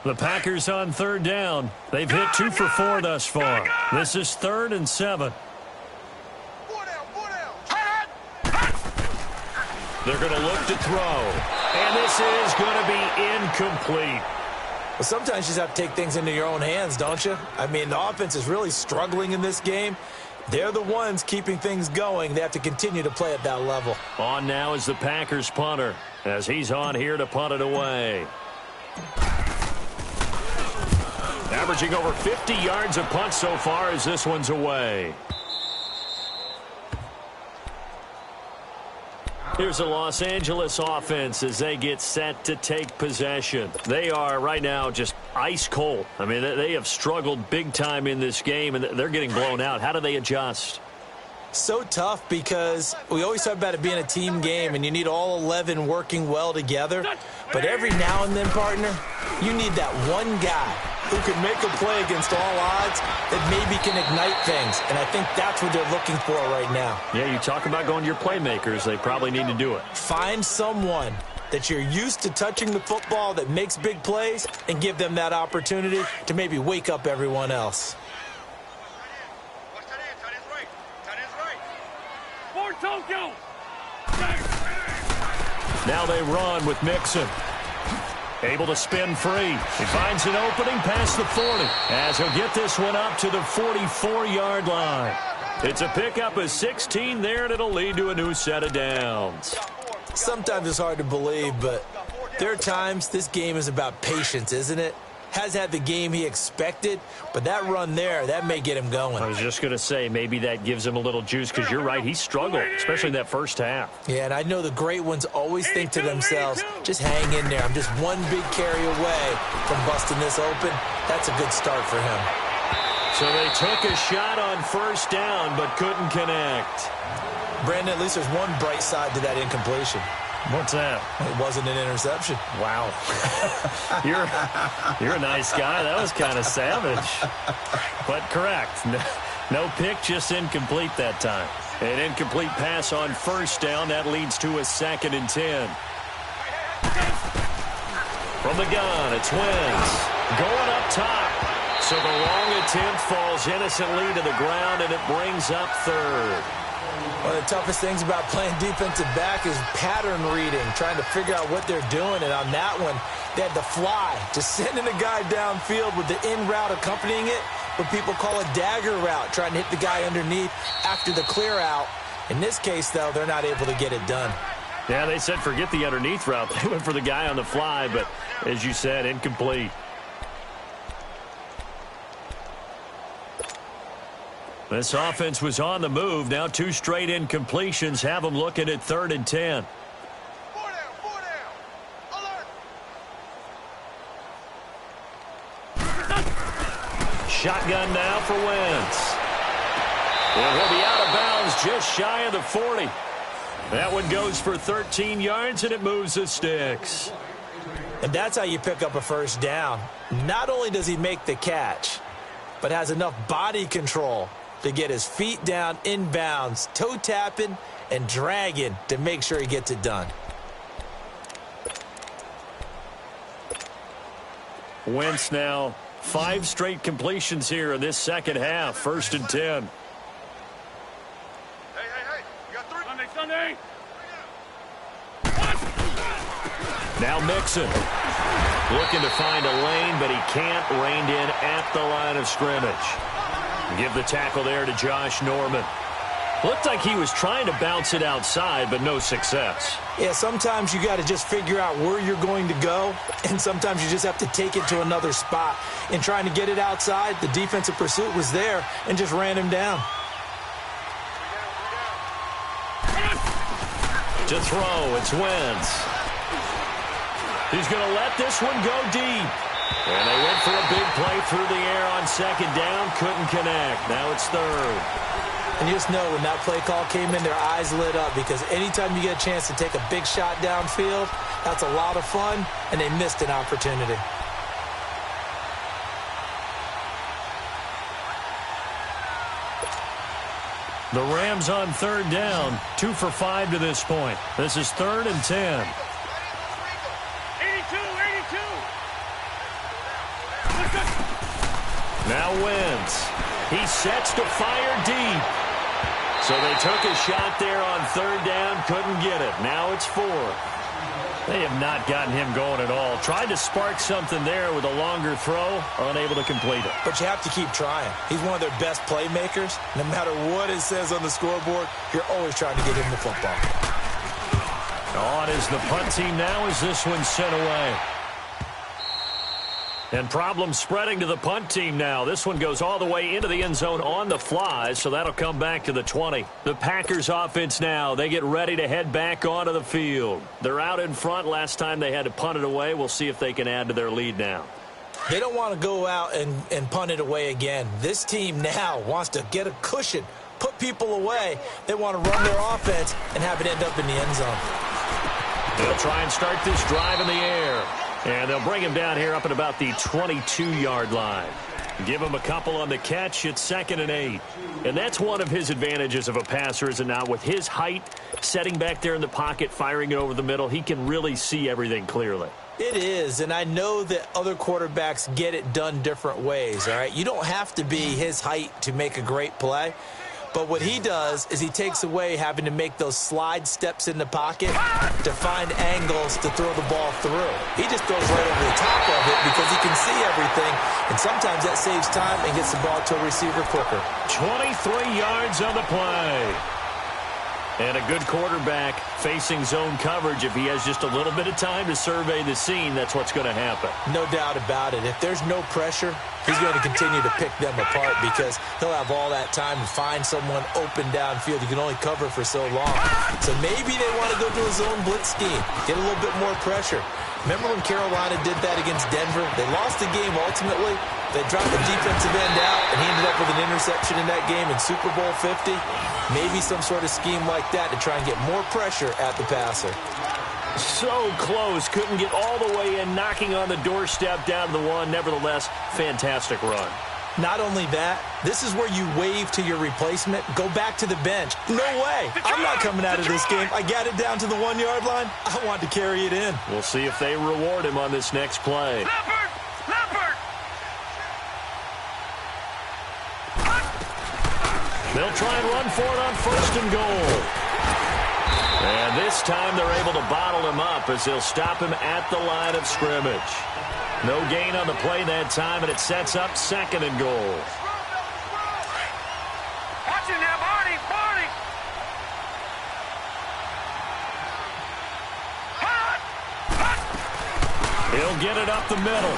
The Packers on 3rd down. They've hit 2 for 4 thus far. This is 3rd and 7. They're going to look to throw. And this is going to be incomplete. Well, sometimes you just have to take things into your own hands, don't you? I mean, the offense is really struggling in this game. They're the ones keeping things going. They have to continue to play at that level. On now is the Packers punter as he's on here to punt it away. Averaging over 50 yards a punt so far as this one's away. Here's the Los Angeles offense as they get set to take possession. They are right now just ice cold. I mean, they have struggled big time in this game, and they're getting blown out. How do they adjust? So tough because we always talk about it being a team game, and you need all 11 working well together. But every now and then, partner, you need that one guy who can make a play against all odds that maybe can ignite things. And I think that's what they're looking for right now. Yeah, you talk about going to your playmakers. They probably need to do it. Find someone that you're used to touching the football that makes big plays and give them that opportunity to maybe wake up everyone else. Tokyo. Now they run with Mixon. Able to spin free. He finds an opening past the 40 as he'll get this one up to the 44-yard line. It's a pickup of 16 there, and it'll lead to a new set of downs. Sometimes it's hard to believe, but there are times this game is about patience, isn't it? has had the game he expected, but that run there, that may get him going. I was just going to say, maybe that gives him a little juice, because you're right, he struggled, especially in that first half. Yeah, and I know the great ones always think to themselves, just hang in there. I'm just one big carry away from busting this open. That's a good start for him. So they took a shot on first down, but couldn't connect. Brandon, at least there's one bright side to that incompletion. What's that? It wasn't an interception. Wow. You're a nice guy. That was kind of savage. But correct. No pick, just incomplete that time. An incomplete pass on first down. That leads to a 2nd and 10. From the gun, it's Wentz. Going up top. So the wrong attempt falls innocently to the ground, and it brings up 3rd. One of the toughest things about playing defensive back is pattern reading, trying to figure out what they're doing. And on that one, they had the fly, just sending a guy downfield with the in route accompanying it, what people call a dagger route, trying to hit the guy underneath after the clear out. In this case, though, they're not able to get it done. Yeah, they said forget the underneath route. They went for the guy on the fly, but as you said, incomplete. This offense was on the move. Now 2 straight incompletions have them looking at 3rd and 10. 4 down, 4 down. Alert. Shotgun now for Wentz. And he'll be out of bounds just shy of the 40. That one goes for 13 yards, and it moves the sticks. And that's how you pick up a first down. Not only does he make the catch, but has enough body control to get his feet down inbounds, toe tapping and dragging to make sure he gets it done. Wentz now 5 straight completions here in this second half. 1st and 10. Hey, you got 3. Sunday. Now Mixon looking to find a lane, but he can't. Reined in at the line of scrimmage. Give the tackle there to Josh Norman. Looked like he was trying to bounce it outside, but no success. Yeah, sometimes you got to just figure out where you're going to go, and sometimes you just have to take it to another spot. In trying to get it outside, the defensive pursuit was there and just ran him down. To throw, it's Wentz. He's going to let this one go deep. And they went for a big play through the air on 2nd down. Couldn't connect. Now it's 3rd. And you just know when that play call came in, their eyes lit up, because anytime you get a chance to take a big shot downfield, that's a lot of fun, and they missed an opportunity. The Rams on 3rd down. 2 for 5 to this point. This is 3rd and 10. 82. Now Wentz. He sets to fire deep. So they took a shot there on 3rd down. Couldn't get it. Now it's 4th. They have not gotten him going at all. Tried to spark something there with a longer throw. Unable to complete it. But you have to keep trying. He's one of their best playmakers. No matter what it says on the scoreboard, you're always trying to get him the football. On is the punt team now as this one's sent away. And problems spreading to the punt team now. This one goes all the way into the end zone on the fly, so that'll come back to the 20. The Packers offense now, they get ready to head back onto the field. They're out in front. Last time they had to punt it away. We'll see if they can add to their lead now. They don't want to go out and punt it away again. This team now wants to get a cushion, put people away. They want to run their offense and have it end up in the end zone. They'll try and start this drive in the air. And they'll bring him down here up at about the 22-yard line. Give him a couple on the catch. It's 2nd and 8. And that's one of his advantages of a passer, is it not? With his height, setting back there in the pocket, firing it over the middle, he can really see everything clearly. It is, and I know that other quarterbacks get it done different ways, all right? You don't have to be his height to make a great play. But what he does is he takes away having to make those slide steps in the pocket to find angles to throw the ball through. He just throws right over the top of it because he can see everything, and sometimes that saves time and gets the ball to a receiver quicker. 23 yards on the play. And a good quarterback facing zone coverage, if he has just a little bit of time to survey the scene, that's what's going to happen. No doubt about it. If there's no pressure, he's going to continue to pick them apart because he'll have all that time to find someone open downfield. You can only cover for so long. So maybe they want to go to a zone blitz scheme, get a little bit more pressure. Remember when Carolina did that against Denver? They lost the game ultimately. They dropped the defensive end out, and he ended up with an interception in that game in Super Bowl 50. Maybe some sort of scheme like that to try and get more pressure at the passer. So close. Couldn't get all the way in, knocking on the doorstep down to the one. Nevertheless, fantastic run. Not only that, this is where you wave to your replacement, go back to the bench. No way. I'm not coming out of this game. I got it down to the 1-yard line. I want to carry it in. We'll see if they reward him on this next play. Leopard! Leopard! They'll try and run for it on 1st and goal. And this time they're able to bottle him up as they'll stop him at the line of scrimmage. No gain on the play that time, and it sets up 2nd and goal. Watch it now, Barney! Barney! He'll get it up the middle,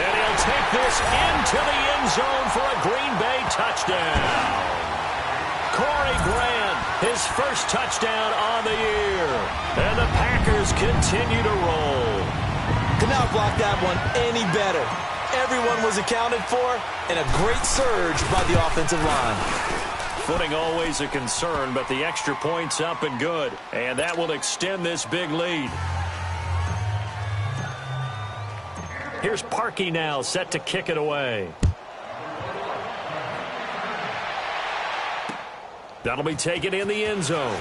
and he'll take this into the end zone for a Green Bay touchdown. Corey Grant, his first touchdown on the year, and the Packers continue to roll. Could not block that one any better. Everyone was accounted for, and a great surge by the offensive line. Footing always a concern, but the extra point's up and good, and that will extend this big lead. Here's Parkey now, set to kick it away. That'll be taken in the end zone.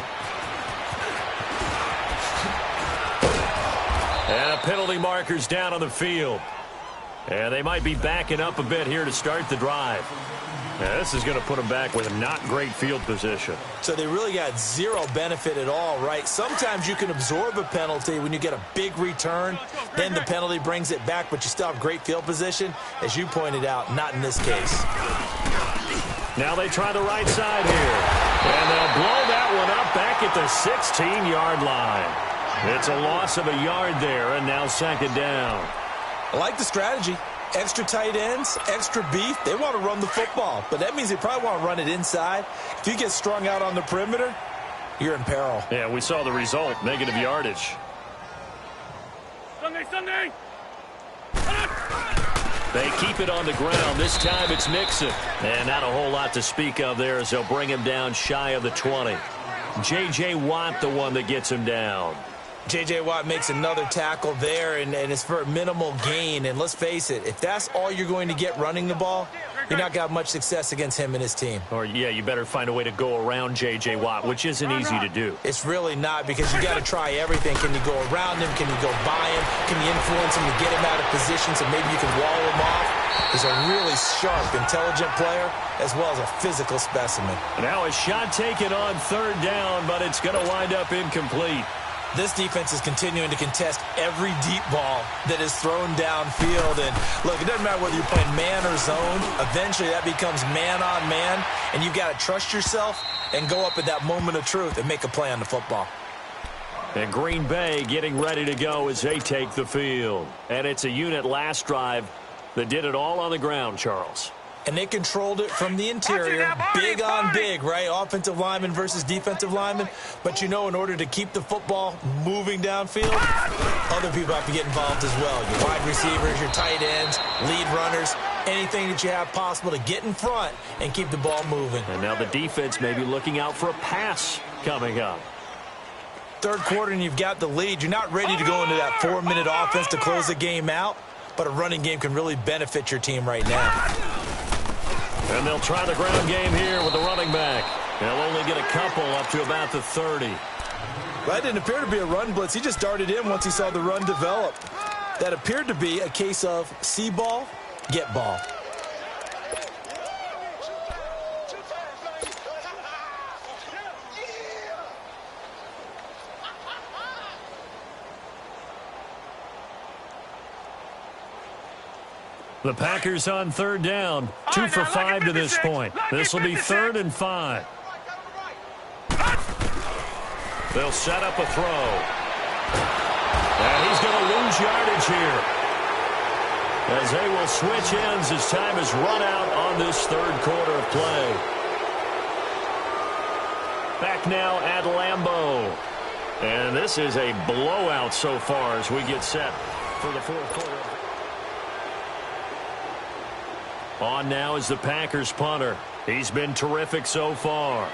And a penalty marker's down on the field. And they might be backing up a bit here to start the drive. Now, this is going to put them back with a not great field position. So they really got zero benefit at all, right? Sometimes you can absorb a penalty when you get a big return. Then the penalty brings it back, but you still have great field position. As you pointed out, not in this case. Now they try the right side here. And they'll blow that one up back at the 16-yard line. It's a loss of a yard there, and now 2nd down. I like the strategy. Extra tight ends, extra beef. They want to run the football, but that means they probably want to run it inside. If you get strung out on the perimeter, you're in peril. Yeah, we saw the result, negative yardage. Sunday! They keep it on the ground. This time it's Mixon. And not a whole lot to speak of there as they'll bring him down shy of the 20. J.J. Watt, the one that gets him down. J.J. Watt makes another tackle there, and it's for a minimal gain. And let's face it, if that's all you're going to get running the ball, you're not going to have much success against him and his team. Or, yeah, you better find a way to go around J.J. Watt, which isn't easy to do. It's really not, because you got to try everything. Can you go around him? Can you go by him? Can you influence him to get him out of position so maybe you can wall him off? He's a really sharp, intelligent player, as well as a physical specimen. Now a shot taken on 3rd down, but it's going to wind up incomplete. This defense is continuing to contest every deep ball that is thrown downfield. And, look, it doesn't matter whether you're playing man or zone. Eventually, that becomes man-on-man, and you've got to trust yourself and go up at that moment of truth and make a play on the football. And Green Bay getting ready to go as they take the field. And it's a unit last drive that did it all on the ground, Charles. And they controlled it from the interior, big on big, right? Offensive lineman versus defensive lineman. But, you know, in order to keep the football moving downfield, other people have to get involved as well. Your wide receivers, your tight ends, lead runners, anything that you have possible to get in front and keep the ball moving. And now the defense may be looking out for a pass coming up. 3rd quarter and you've got the lead. You're not ready to go into that 4-minute offense to close the game out, but a running game can really benefit your team right now. And they'll try the ground game here with the running back. They'll only get a couple up to about the 30. That didn't appear to be a run blitz. He just darted in once he saw the run develop. That appeared to be a case of see ball, get ball. The Packers on 3rd down. 2 for 5 to this point. This will be 3rd and 5. They'll set up a throw. And he's going to lose yardage here, as they will switch ends as time has run out on this third quarter of play. Back now at Lambeau. And this is a blowout so far as we get set for the fourth quarter. On now is the Packers punter. He's been terrific so far.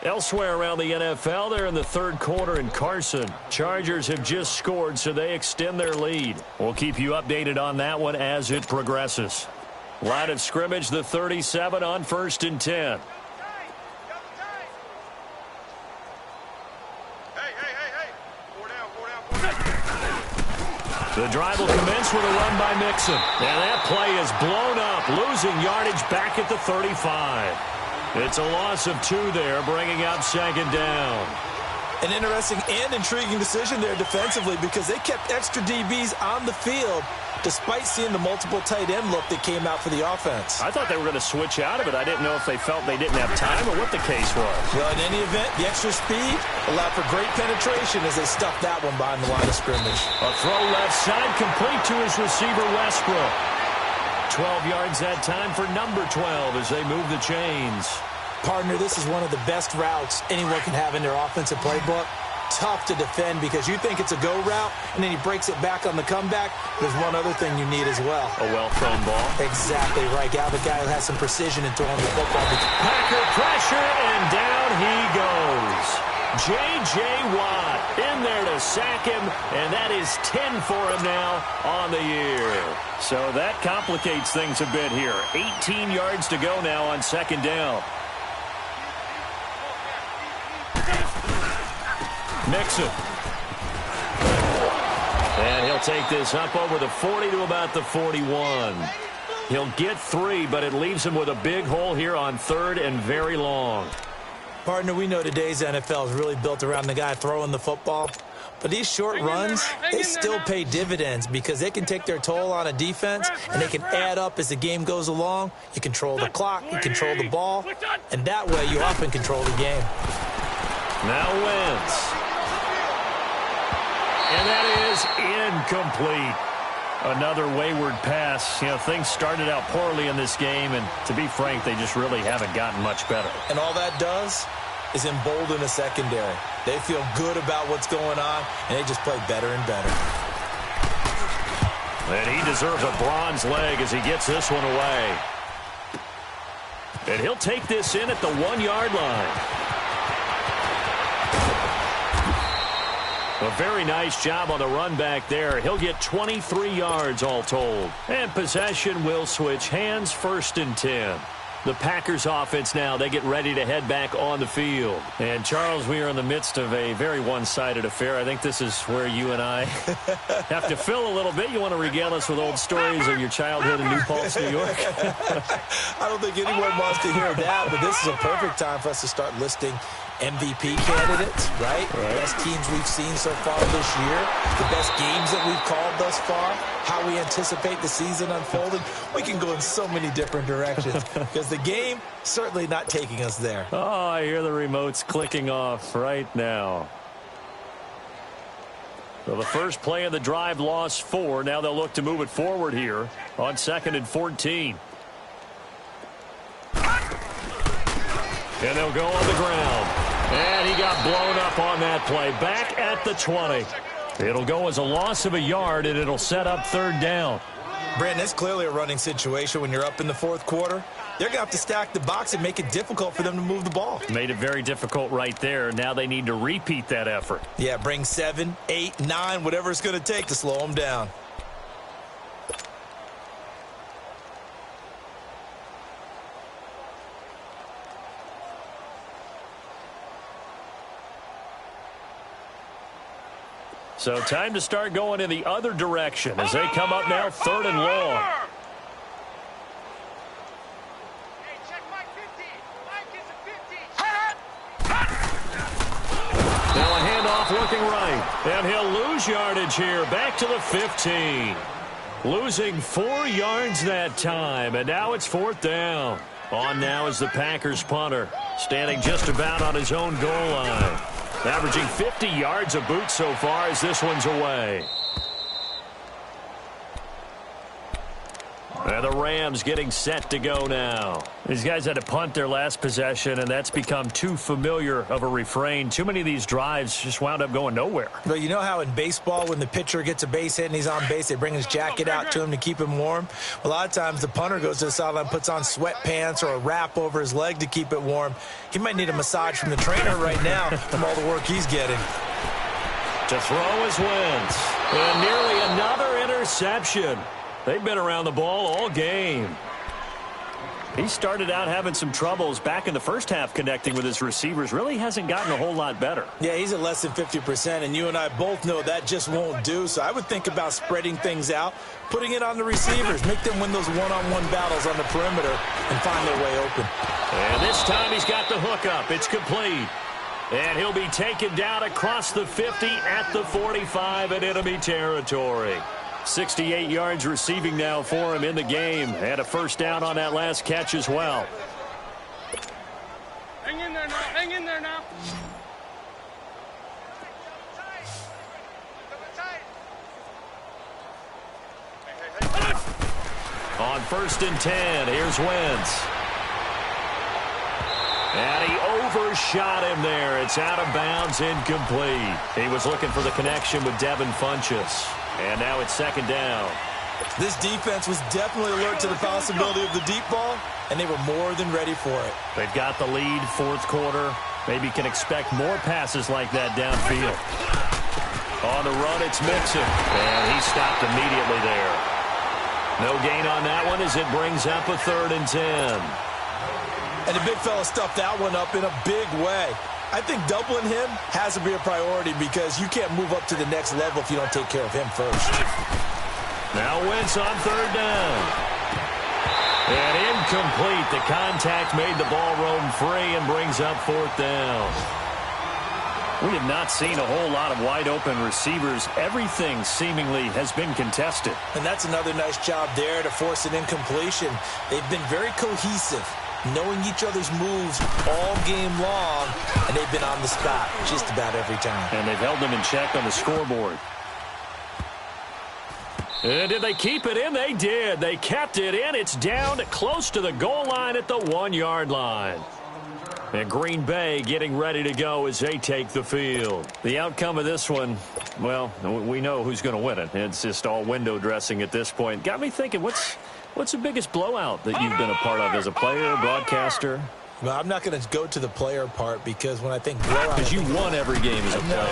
Elsewhere around the NFL, they're in the third quarter in Carson. Chargers have just scored, so they extend their lead. We'll keep you updated on that one as it progresses. Line of scrimmage, the 37 on 1st and 10. The drive will commence with a run by Mixon. And that play is blown up, losing yardage back at the 35. It's a loss of 2 there, bringing up 2nd down. An interesting and intriguing decision there defensively, because they kept extra DBs on the field despite seeing the multiple tight end look that came out for the offense. I thought they were going to switch out of it. I didn't know if they felt they didn't have time or what the case was. Well, in any event, the extra speed allowed for great penetration as they stuffed that one behind the line of scrimmage. A throw left side complete to his receiver, Westbrook. 12 yards that time for number 12 as they move the chains. Partner, this is one of the best routes anyone can have in their offensive playbook. Tough to defend because you think it's a go route, and then he breaks it back on the comeback. There's one other thing you need as well. A well-thrown ball. Exactly right. Got a guy who has some precision in throwing the football. Packer pressure, and down he goes. J.J. Watt in there to sack him, and that is 10 for him now on the year. So that complicates things a bit here. 18 yards to go now on 2nd down. Mixon. And he'll take this up over the 40 to about the 41. He'll get 3, but it leaves him with a big hole here on 3rd and very long. Partner, we know today's NFL is really built around the guy throwing the football. But these short runs, they still pay dividends because they can take their toll on a defense, and they can add up as the game goes along. You control the clock, you control the ball, and that way you often control the game. Now Wentz. And that is incomplete. Another wayward pass. You know, things started out poorly in this game, and to be frank, they just really haven't gotten much better. And all that does is embolden a secondary. They feel good about what's going on, and they just play better and better. And he deserves a bronze leg as he gets this one away. And he'll take this in at the 1-yard line. A very nice job on the run back there. He'll get 23 yards all told. And possession will switch hands, 1st and 10. The Packers offense now, they get ready to head back on the field. And, Charles, we are in the midst of a very one-sided affair. I think this is where you and I have to fill a little bit. You want to regale us with old stories of your childhood in New Paltz, New York? I don't think anyone wants to hear that, but this is a perfect time for us to start listing MVP candidates, right? Best teams we've seen so far this year, the best games that we've called thus far, how we anticipate the season unfolding. We can go in so many different directions because the game certainly not taking us there. Oh, I hear the remotes clicking off right now. So the first play of the drive lost 4. Now they'll look to move it forward here on 2nd and 14. And they'll go on the ground. And he got blown up on that play. Back at the 20. It'll go as a loss of a yard, and it'll set up 3rd down. Brandon, it's clearly a running situation when you're up in the 4th quarter. They're going to have to stack the box and make it difficult for them to move the ball. Made it very difficult right there. Now they need to repeat that effort. Yeah, bring 7, 8, 9, whatever it's going to take to slow them down. So time to start going in the other direction as they come up now 3rd and long. Hey, check Mike 50. Mike is a 50. Now a handoff looking right. And he'll lose yardage here. Back to the 15. Losing 4 yards that time, and now it's 4th down. On now is the Packers punter, standing just about on his own goal line. Averaging 50 yards a boot so far as this one's away. And the Rams getting set to go now. These guys had to punt their last possession, and that's become too familiar of a refrain. Too many of these drives just wound up going nowhere. Well, you know how in baseball when the pitcher gets a base hit and he's on base, they bring his jacket out to him to keep him warm? A lot of times the punter goes to the sideline, puts on sweatpants or a wrap over his leg to keep it warm. He might need a massage from the trainer right now from all the work he's getting. To throw is Wentz. And nearly another interception. They've been around the ball all game. He started out having some troubles back in the first half connecting with his receivers. Really hasn't gotten a whole lot better. Yeah, he's at less than 50%, and you and I both know that just won't do. So I would think about spreading things out, putting it on the receivers, make them win those one-on-one battles on the perimeter and find their way open. And this time he's got the hookup. It's complete. And he'll be taken down across the 50 at the 45 in enemy territory. 68 yards receiving now for him in the game. Had a first down on that last catch as well. Hang in there now. Hang in there now. On 1st and 10, here's Wentz. And he overshot him there. It's out of bounds, incomplete. He was looking for the connection with Devin Funchess. And now it's 2nd down. This defense was definitely alert to the possibility of the deep ball, and they were more than ready for it. They've got the lead, 4th quarter. Maybe can expect more passes like that downfield. On the run, it's Mixon. And he stopped immediately there. No gain on that one as it brings up a 3rd and 10. And the big fella stuffed that one up in a big way. I think doubling him has to be a priority because you can't move up to the next level if you don't take care of him first. Now Wentz on 3rd down. And incomplete. The contact made the ball roam free and brings up 4th down. We have not seen a whole lot of wide-open receivers. Everything seemingly has been contested. And that's another nice job there to force an incompletion. They've been very cohesive, knowing each other's moves all game long, and they've been on the spot just about every time. And they've held them in check on the scoreboard. And did they keep it in? They did. They kept it in. It's down close to the goal line at the 1-yard line. And Green Bay getting ready to go as they take the field. The outcome of this one, well, we know who's going to win it. It's just all window dressing at this point. Got me thinking, what's the biggest blowout that you've been a part of as a player, broadcaster? Well, I'm not going to go to the player part because when I think blowout... Because you won every game as a player.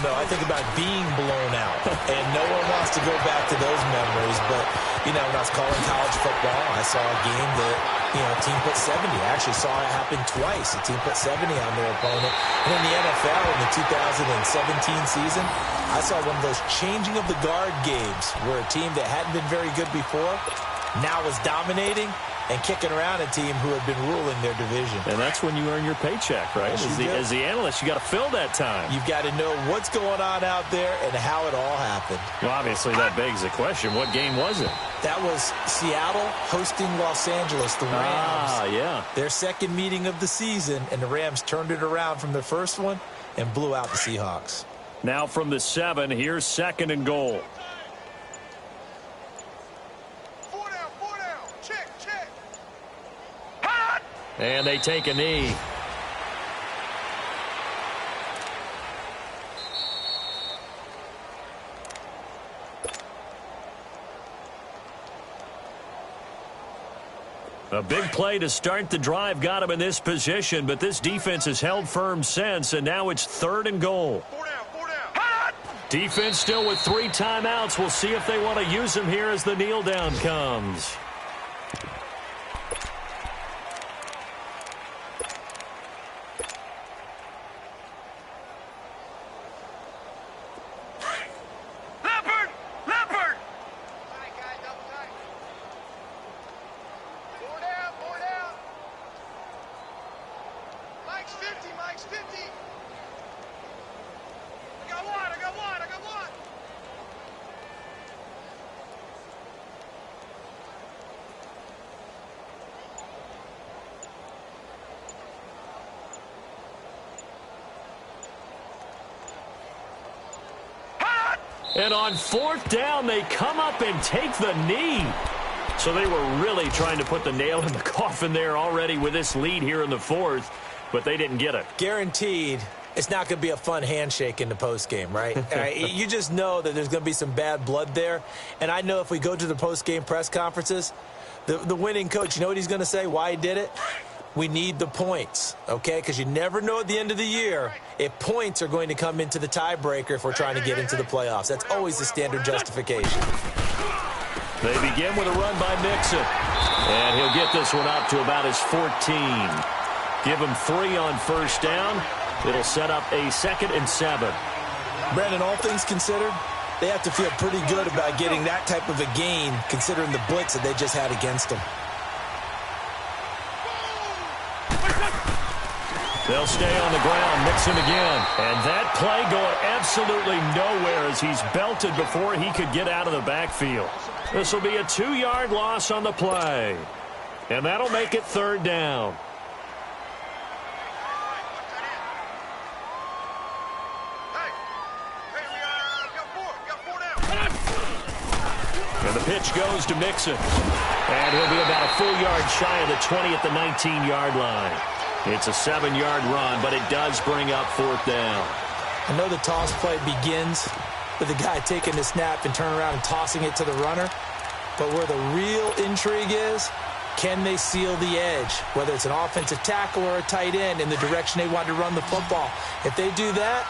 No. I think about being blown out. And no one wants to go back to those memories. But, you know, when I was calling college football, I saw a game that, you know, a team put 70. I actually saw it happen twice. A team put 70 on their opponent. And in the NFL in the 2017 season, I saw one of those changing of the guard games where a team that hadn't been very good before now was dominating and kicking around a team who had been ruling their division. And that's when you earn your paycheck, right? As the analyst, you got to fill that time. You've got to know what's going on out there and how it all happened. Well, obviously, that begs the question, what game was it? That was Seattle hosting Los Angeles, the Rams. Yeah. Their second meeting of the season, and the Rams turned it around from their first one and blew out the Seahawks. Now from the 7, here's 2nd and goal. And they take a knee. A big play to start the drive got him in this position, but this defense has held firm since, and now it's 3rd and goal. Four down. Defense still with 3 timeouts. We'll see if they want to use them here as the kneel down comes. And on 4th down, they come up and take the knee. So they were really trying to put the nail in the coffin there already with this lead here in the 4th, but they didn't get it. Guaranteed it's not going to be a fun handshake in the postgame, right? You just know that there's going to be some bad blood there. And I know if we go to the postgame press conferences, the winning coach, you know what he's going to say, why he did it? We need the points, okay? Because you never know at the end of the year if points are going to come into the tiebreaker if we're trying to get into the playoffs. That's always the standard justification. They begin with a run by Mixon. And he'll get this one up to about his 14. Give him 3 on 1st down. It'll set up a 2nd and 7. Brandon, all things considered, they have to feel pretty good about getting that type of a gain considering the blitz that they just had against them. They'll stay on the ground, Mixon again. And that play going absolutely nowhere as he's belted before he could get out of the backfield. This will be a 2-yard loss on the play. And that'll make it 3rd down. And the pitch goes to Mixon. And he'll be about a full yard shy of the 20 at the 19-yard line. It's a 7-yard run, but it does bring up 4th down. I know the toss play begins with the guy taking the snap and turning around and tossing it to the runner. But where the real intrigue is, can they seal the edge? Whether it's an offensive tackle or a tight end in the direction they want to run the football. If they do that,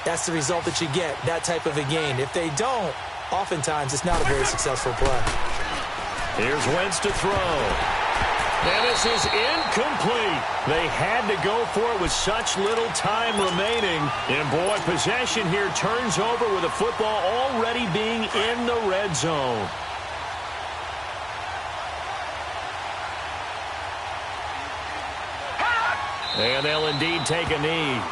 that's the result that you get, that type of a gain. If they don't, oftentimes it's not a very successful play. Here's Wentz to throw. And this is incomplete. They had to go for it with such little time remaining. And, boy, possession here turns over with the football already being in the red zone. And they'll indeed take a knee.